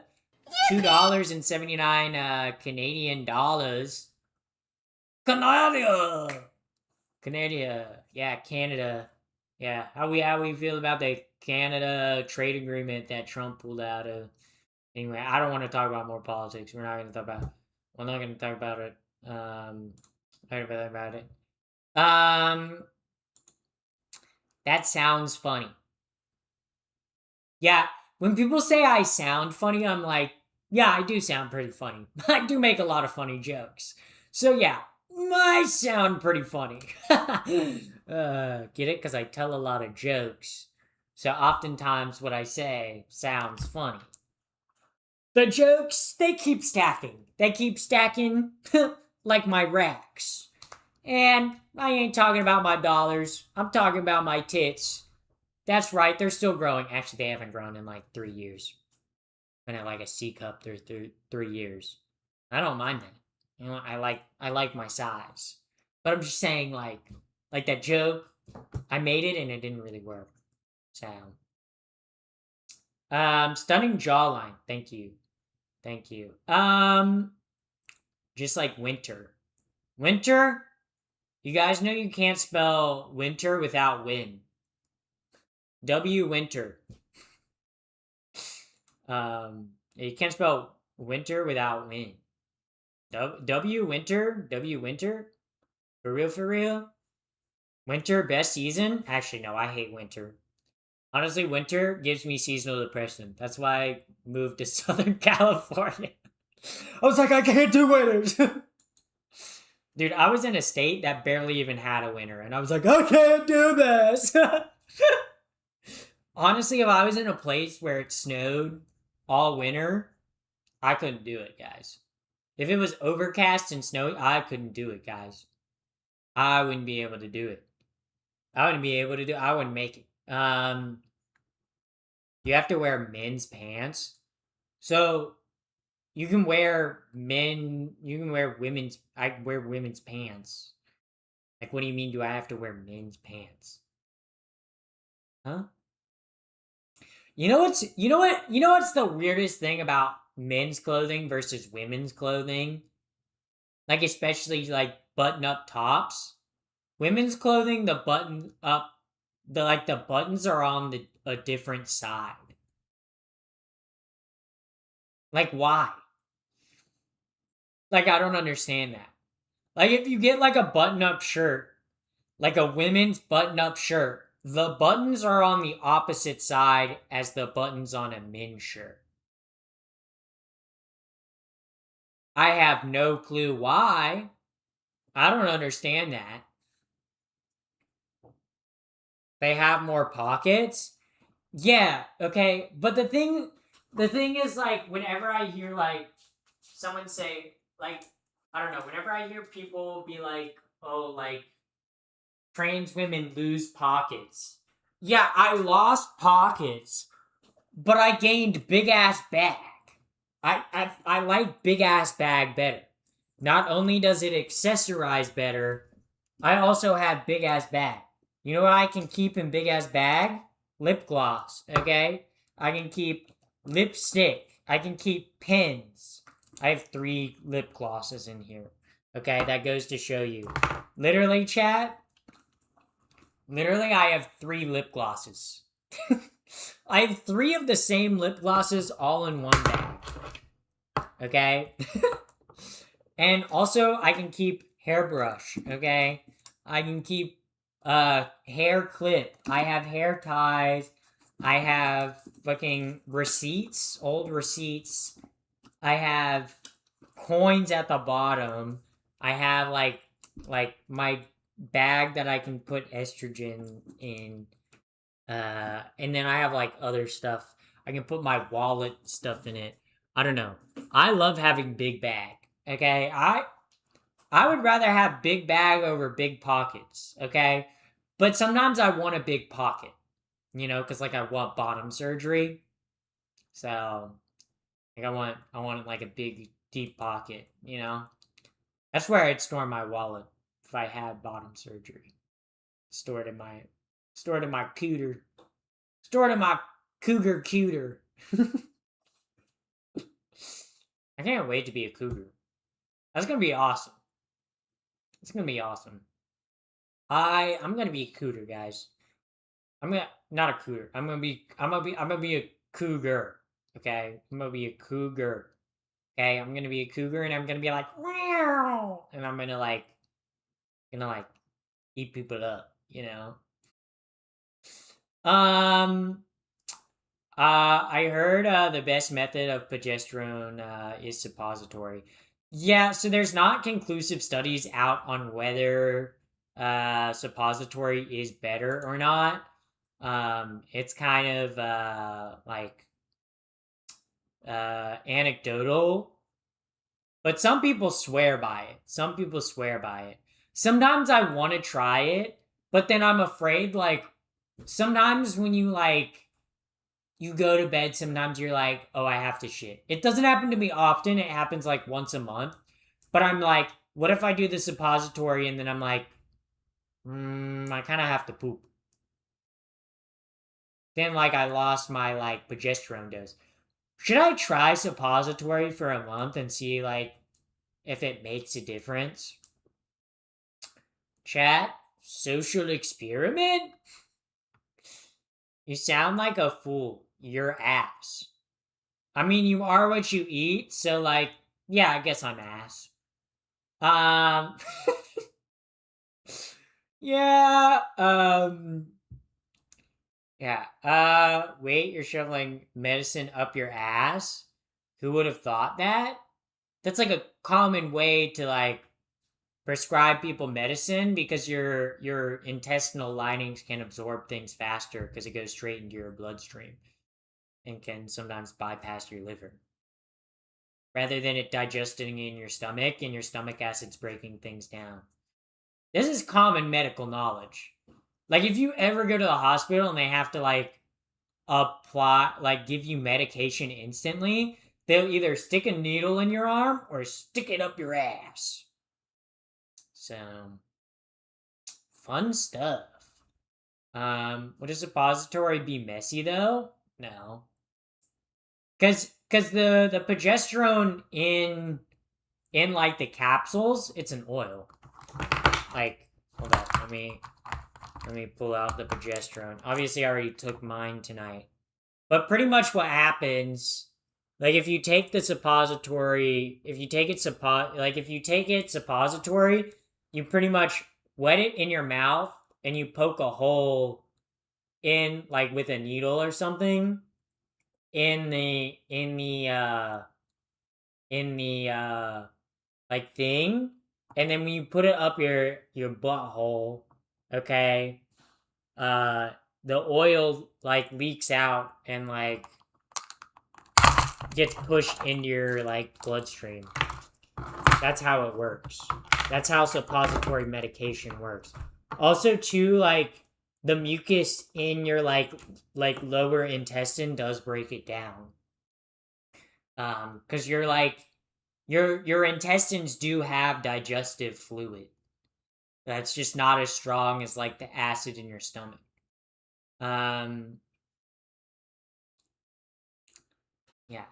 $2.79 Canadian dollars. Canada. Yeah, Canada. Yeah. How we feel about the Canada trade agreement that Trump pulled out of. Anyway, I don't want to talk about more politics. We're not going to talk about it. That sounds funny. Yeah, when people say I sound funny, I'm like, yeah, I do sound pretty funny. I do make a lot of funny jokes. So yeah, I sound pretty funny. Get it? Because I tell a lot of jokes. So oftentimes what I say sounds funny. The jokes, they keep stacking. They keep stacking like my racks. And I ain't talking about my dollars. I'm talking about my tits. That's right, they're still growing. Actually, they haven't grown in like 3 years. Been at like a C cup through 3 years. I don't mind that. You know, I like my size. But I'm just saying, like that joke, I made it and it didn't really work. So, stunning jawline. Thank you. Just like winter. Winter? You guys know you can't spell winter without win. W winter. You can't spell winter without win. W winter? For real? Winter, best season? Actually, no, I hate winter. Honestly, winter gives me seasonal depression. That's why I moved to Southern California. I was like, I can't do winters. Dude, I was in a state that barely even had a winter, and I was like, I can't do this. Honestly, if I was in a place where it snowed all winter, I couldn't do it, guys. If it was overcast and snowy, I couldn't do it, guys. I wouldn't be able to do it. I wouldn't make it. You have to wear men's pants. So you can wear women's, I wear women's pants. Like, what do you mean, do I have to wear men's pants? Huh? You know what's the weirdest thing about men's clothing versus women's clothing? Like, especially like button up tops. Women's clothing, the buttons are on a different side. Like, why? Like, I don't understand that. Like, if you get like a button up shirt, like a women's button up shirt, the buttons are on the opposite side as the buttons on a men's shirt. I have no clue why. I don't understand that. They have more pockets? Yeah, okay. But the thing is, like, whenever I hear like someone say, like, I don't know, whenever I hear people be like, oh, like, trans women lose pockets. Yeah, I lost pockets, but I gained big ass bag. I like big ass bag better. Not only does it accessorize better, I also have big ass bag. You know what I can keep in big ass bag? Lip gloss, okay? I can keep lipstick. I can keep pens. I have 3 lip glosses in here. Okay, that goes to show you. Literally, chat. Literally, I have 3 lip glosses. I have 3 of the same lip glosses all in one bag. Okay? And also, I can keep hairbrush, okay? I can keep hair clip. I have hair ties. I have fucking receipts, old receipts. I have coins at the bottom. I have like my bag that I can put estrogen in. And then I have like other stuff. I can put my wallet stuff in it. I don't know. I love having big bag. Okay, I would rather have big bag over big pockets. Okay, but sometimes I want a big pocket. Because like I want bottom surgery, so like I want like a big deep pocket. That's where I'd store my wallet if I had bottom surgery. Store it in my cooter. Store it in my cougar cuter. I can't wait to be a cougar. That's gonna be awesome. It's gonna be awesome. I'm gonna be a cooter, guys. I'm gonna not a cooter. I'm gonna be a cougar. Okay? I'm gonna be a cougar. Okay? I'm gonna be a cougar and I'm gonna be like, wow, and I'm gonna eat people up, Um I heard the best method of progesterone is suppository. Yeah, so there's not conclusive studies out on whether suppository is better or not. It's kind of anecdotal, but some people swear by it. Sometimes I want to try it, but then I'm afraid sometimes when you go to bed, sometimes you're like, oh, I have to shit. It doesn't happen to me often. It happens like once a month. But I'm like, what if I do the suppository and then I'm like, I kind of have to poop. Then I lost my progesterone dose. Should I try suppository for a month and see if it makes a difference? Chat, social experiment? You sound like a fool. You're ass. I mean, you are what you eat, so yeah, I guess I'm ass. Yeah, yeah. Wait, you're shoveling medicine up your ass? Who would have thought that? That's a common way to prescribe people medicine because your intestinal linings can absorb things faster because it goes straight into your bloodstream and can sometimes bypass your liver. Rather than it digesting in your stomach and your stomach acid's breaking things down. This is common medical knowledge. If you ever go to the hospital and they have to apply give you medication instantly, they'll either stick a needle in your arm or stick it up your ass. So fun stuff. Would a suppository be messy though? No. Cause the progesterone in the capsules, it's an oil. Hold on, let me pull out the progesterone. Obviously I already took mine tonight. But pretty much what happens, if you take the suppository, if you take it suppository, you pretty much wet it in your mouth and you poke a hole in with a needle or something in the thing, and then when you put it up your butthole, okay, the oil leaks out and gets pushed into your bloodstream. That's how it works. That's how suppository medication works. Also too, the mucus in your lower intestine does break it down. Cause you're your intestines do have digestive fluid. That's just not as strong as the acid in your stomach. Yeah.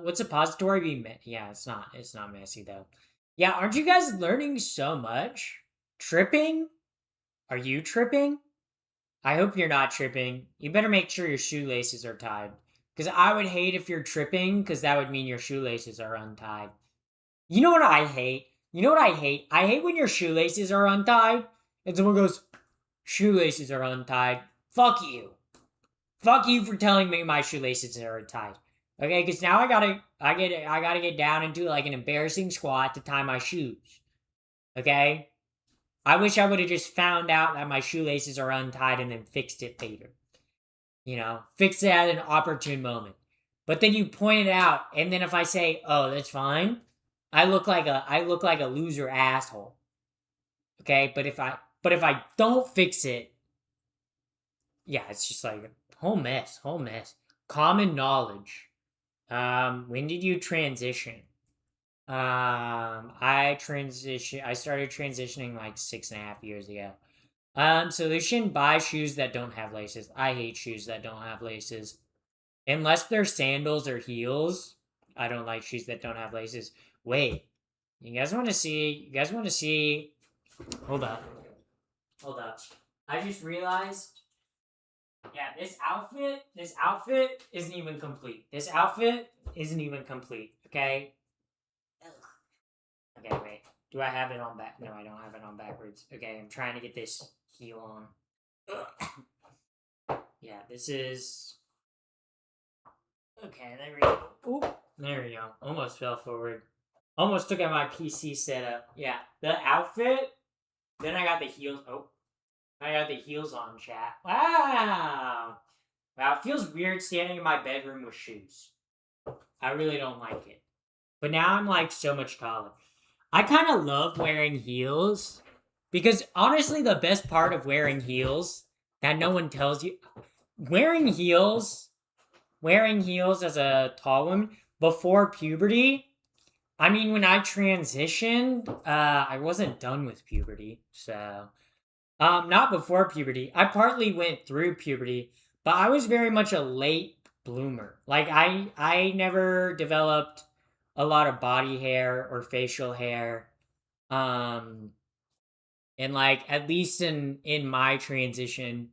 Would suppository be yeah, it's not messy though. Yeah, aren't you guys learning so much? Tripping? Are you tripping? I hope you're not tripping. You better make sure your shoelaces are tied. Because I would hate if you're tripping, because that would mean your shoelaces are untied. You know what I hate? I hate when your shoelaces are untied, and someone goes, shoelaces are untied. Fuck you. Fuck you for telling me my shoelaces are untied. Okay, because now I gotta get down into an embarrassing squat to tie my shoes. Okay? I wish I would have just found out that my shoelaces are untied and then fixed it later. fix it at an opportune moment. But then you point it out, and then if I say, "Oh, that's fine," I look like a loser asshole. Okay, but if I don't fix it, yeah, it's just like whole mess, whole mess. Common knowledge. When did you transition? I started transitioning like 6.5 years ago. So they shouldn't buy shoes that don't have laces. I hate shoes that don't have laces. Unless they're sandals or heels. I don't like shoes that don't have laces. Wait. You guys want to see hold up. Hold up. I just realized, yeah, this outfit isn't even complete. This outfit isn't even complete, okay? Okay, wait. Do I have it on back? No, I don't have it on backwards. Okay, I'm trying to get this heel on. Yeah, this is. Okay, there we go. Oop, there we go. Almost fell forward. Almost took out my PC setup. Yeah, the outfit. Then I got the heels. Oh, I got the heels on, chat. Wow. Wow, it feels weird standing in my bedroom with shoes. I really don't like it. But now I'm like so much taller. I kind of love wearing heels because honestly, the best part of wearing heels that no one tells you, wearing heels, wearing heels as a tall woman before puberty. I mean, when I transitioned, I wasn't done with puberty, so not before puberty. I partly went through puberty, but I was very much a late bloomer. Like I never developed a lot of body hair or facial hair. Um and like at least in my transition,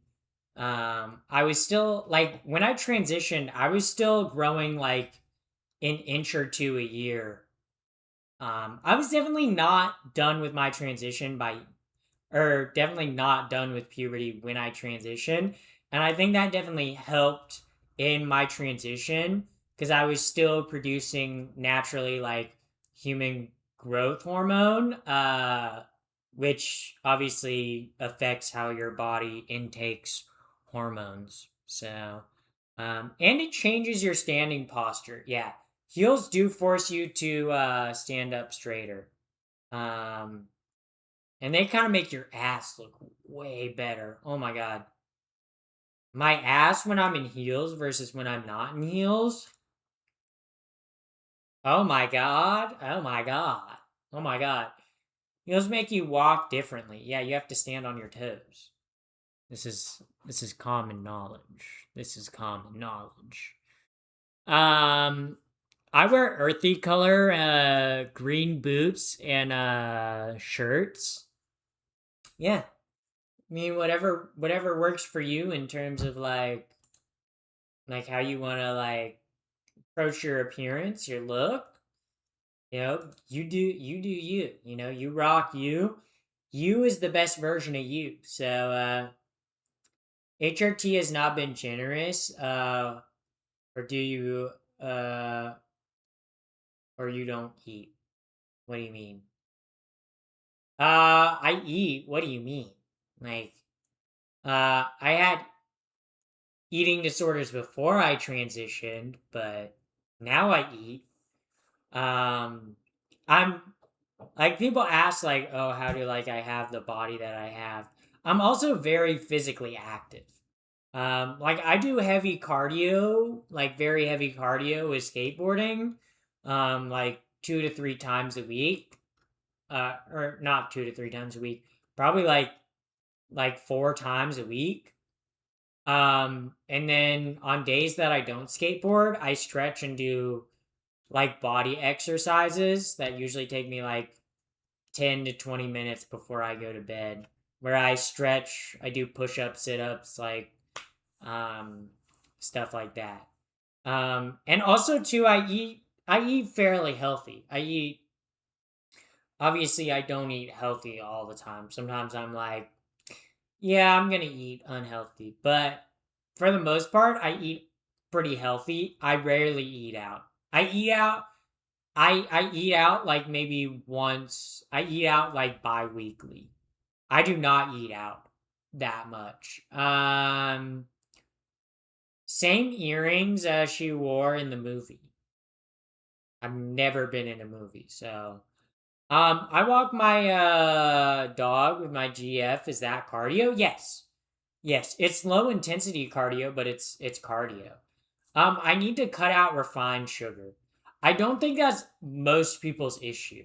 I was still like when I transitioned, I was still growing like an inch or two a year. I was definitely not done with my transition by or definitely not done with puberty when I transitioned. And I think that definitely helped in my transition because I was still producing naturally like human growth hormone, which obviously affects how your body intakes hormones. So, and it changes your standing posture. Yeah, heels do force you to stand up straighter. Um, and they kind of make your ass look way better. Oh my god. My ass when I'm in heels versus when I'm not in heels. Oh my god. Oh my god. Oh my god. Heels make you walk differently. Yeah, you have to stand on your toes. This is common knowledge. This is common knowledge. Um I wear earthy color green boots and shirts. Yeah. I mean, whatever works for you in terms of like how you want to like approach your appearance, your look. You do you. You rock you. You is the best version of you. So HRT has not been generous. Or do you uh or you don't eat? What do you mean? I eat. What do you mean? Like I had eating disorders before I transitioned, but now I eat. Um, I'm like people ask like, oh, how do like I have the body that I have? I'm also very physically active. Like I do heavy cardio, like very heavy cardio with skateboarding, like 2 to 3 times a week, or not 2 to 3 times a week, probably like 4 times a week. And then on days that I don't skateboard, I stretch and do like body exercises that usually take me like 10 to 20 minutes before I go to bed. Where I stretch, I do push ups, sit ups, like um, stuff like that. And also too, I eat fairly healthy. Obviously I don't eat healthy all the time. Sometimes I'm like, yeah, I'm gonna eat unhealthy, but for the most part, I eat pretty healthy. I rarely eat out. I eat out. I eat out like maybe once. I eat out like bi-weekly. I do not eat out that much. Same earrings she wore in the movie. I've never been in a movie, so I walk my dog with my GF. Is that cardio? Yes. Yes, it's low intensity cardio, but it's cardio. I need to cut out refined sugar. I don't think that's most people's issue.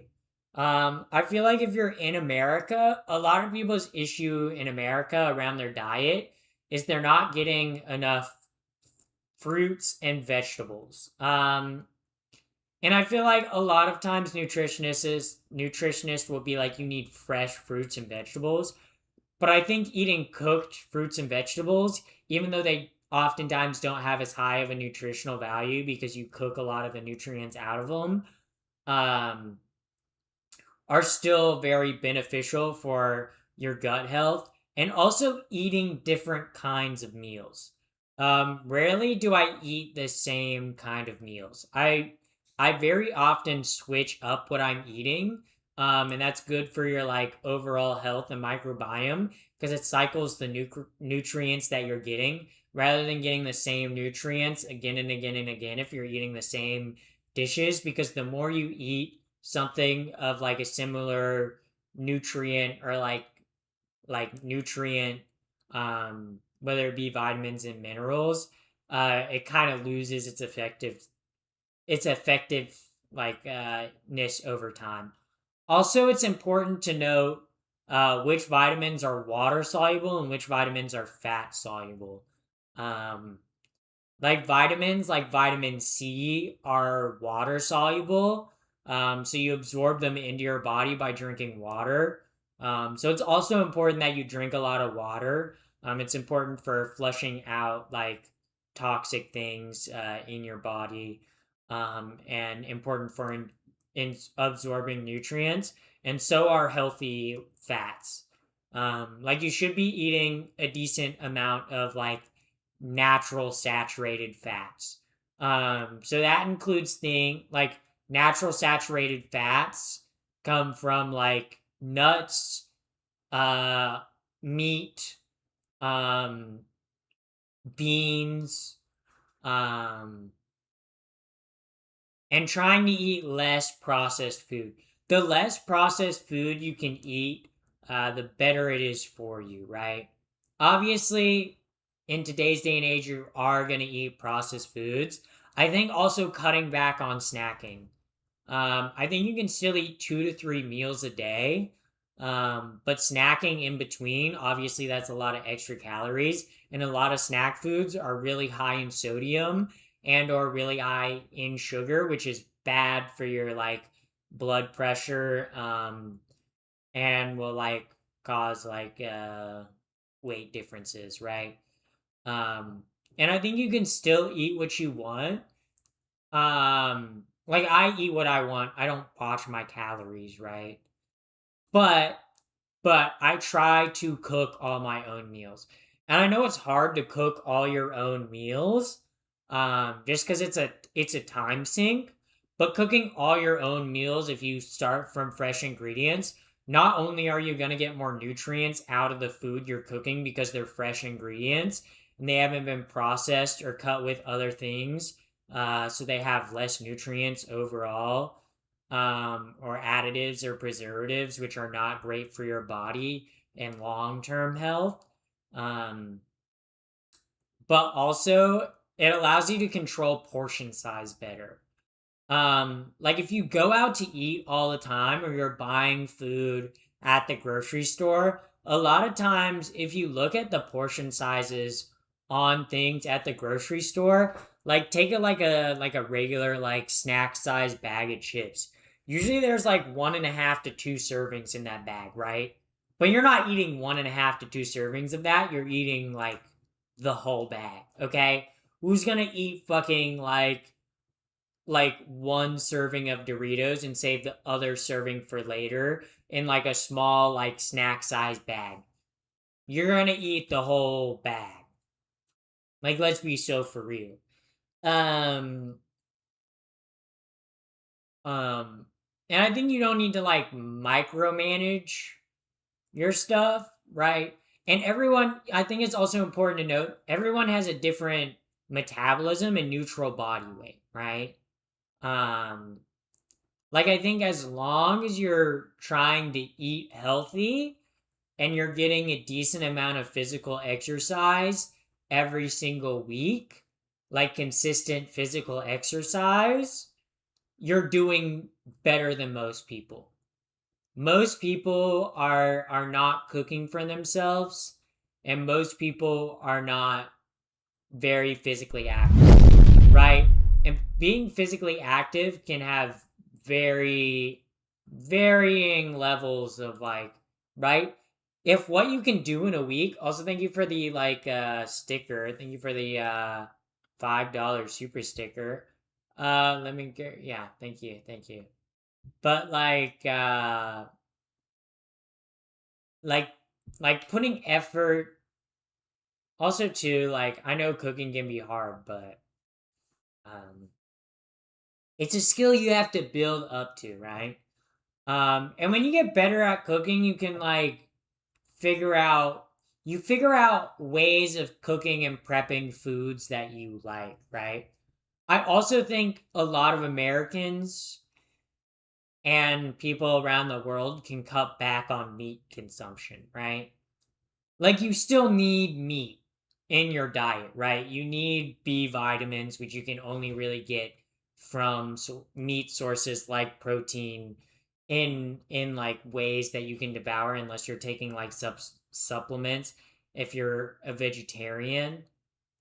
I feel like if you're in America, a lot of people's issue in America around their diet is they're not getting enough fruits and vegetables. And I feel like a lot of times nutritionists will be like, you need fresh fruits and vegetables. But I think eating cooked fruits and vegetables, even though they oftentimes don't have as high of a nutritional value because you cook a lot of the nutrients out of them, um, are still very beneficial for your gut health. And also eating different kinds of meals. Rarely do I eat the same kind of meals. I very often switch up what I'm eating, and that's good for your like overall health and microbiome because it cycles the nutrients that you're getting rather than getting the same nutrients again and again and again if you're eating the same dishes. Because the more you eat something of like a similar nutrient or like nutrient, whether it be vitamins and minerals, it kind of loses its effective like ness over time. Also, it's important to note which vitamins are water soluble and which vitamins are fat soluble. Um, like vitamins, like vitamin C, are water soluble. So you absorb them into your body by drinking water. So it's also important that you drink a lot of water. It's important for flushing out like toxic things in your body, and important for in absorbing nutrients. And so are healthy fats. Like you should be eating a decent amount of like natural saturated fats. So that includes things like natural saturated fats come from like nuts, uh, meat, um, beans, um, and trying to eat less processed food. The less processed food you can eat, the better it is for you, right? Obviously, in today's day and age, you are going to eat processed foods. I think also cutting back on snacking. I think you can still eat 2 to 3 meals a day, but snacking in between, obviously, that's a lot of extra calories. And a lot of snack foods are really high in sodium and or really high in sugar, which is bad for your like blood pressure, and will like cause like weight differences, right? And I think you can still eat what you want. Like I eat what I want. I don't watch my calories, right? But I try to cook all my own meals. And I know it's hard to cook all your own meals, just because it's a time sink. But cooking all your own meals, if you start from fresh ingredients, not only are you gonna get more nutrients out of the food you're cooking because they're fresh ingredients and they haven't been processed or cut with other things, so they have less nutrients overall, or additives or preservatives, which are not great for your body and long term health. Um, but also, it allows you to control portion size better. Like if you go out to eat all the time or you're buying food at the grocery store, a lot of times if you look at the portion sizes on things at the grocery store, like take it like a regular like snack size bag of chips. Usually there's like 1.5 to 2 servings in that bag, right? But you're not eating 1.5 to 2 servings of that. You're eating like the whole bag, okay? Who's gonna eat fucking like one serving of Doritos and save the other serving for later in like a small like snack size bag? You're gonna eat the whole bag. Like let's be so for real. Um um and I think you don't need to like micromanage your stuff, right? And everyone, I think it's also important to note everyone has a different metabolism and neutral body weight, right? Like I think as long as you're trying to eat healthy and you're getting a decent amount of physical exercise every single week, like consistent physical exercise, you're doing better than most people. Most people are not cooking for themselves, and most people are not very physically active, right? And being physically active can have very varying levels of like, right? If what you can do in a week, also thank you for the like sticker. Thank you for the $5 super sticker. Let me get, yeah, thank you, thank you. But like like putting effort also too, like I know cooking can be hard, but um it's a skill you have to build up to, right? And when you get better at cooking, you can like figure out figure out ways of cooking and prepping foods that you like, right? I also think a lot of Americans and people around the world can cut back on meat consumption, right? Like you still need meat in your diet, right? You need B vitamins, which you can only really get from meat sources like protein in like ways that you can devour unless you're taking like supplements if you're a vegetarian.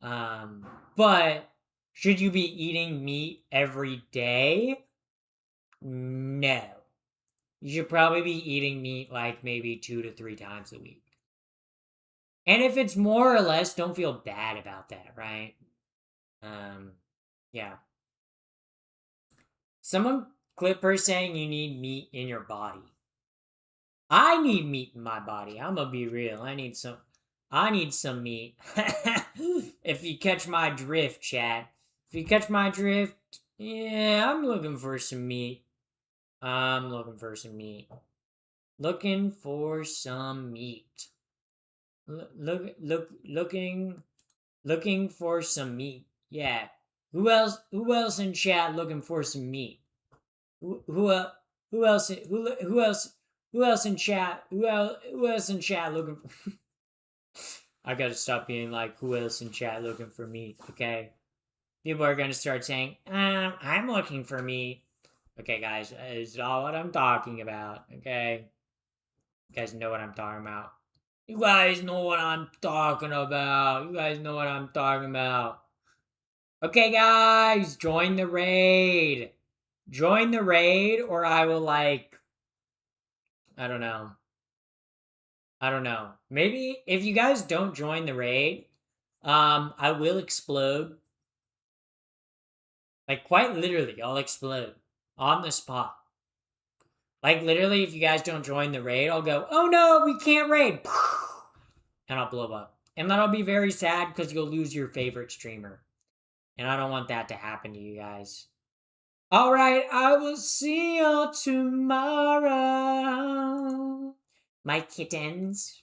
But should you be eating meat every day? No. You should probably be eating meat like maybe 2 to 3 times a week. And if it's more or less, don't feel bad about that, right? Um, yeah. Someone Clipper saying you need meat in your body. I need meat in my body. I'm gonna be real. I need some meat. If you catch my drift, chat. If you catch my drift, yeah, I'm looking for some meat. I'm looking for some meat. Looking for some meat. Looking for some meat. Yeah. Who else in chat looking for some meat? Who else who else in chat? Who else in chat looking for I got to stop being like who else in chat looking for meat, okay? People are going to start saying, I'm looking for meat." Okay, guys, is all what I'm talking about, okay? You guys know what I'm talking about. You guys know what I'm talking about. You guys know what I'm talking about. Okay, guys, join the raid. Join the raid, or I will, like, I don't know. I don't know. Maybe if you guys don't join the raid, I will explode. Like, quite literally, I'll explode on the spot. Like, literally, if you guys don't join the raid, I'll go, oh no, we can't raid. And I'll blow up. And then I'll be very sad because you'll lose your favorite streamer. And I don't want that to happen to you guys. Alright, I will see you tomorrow. My kittens.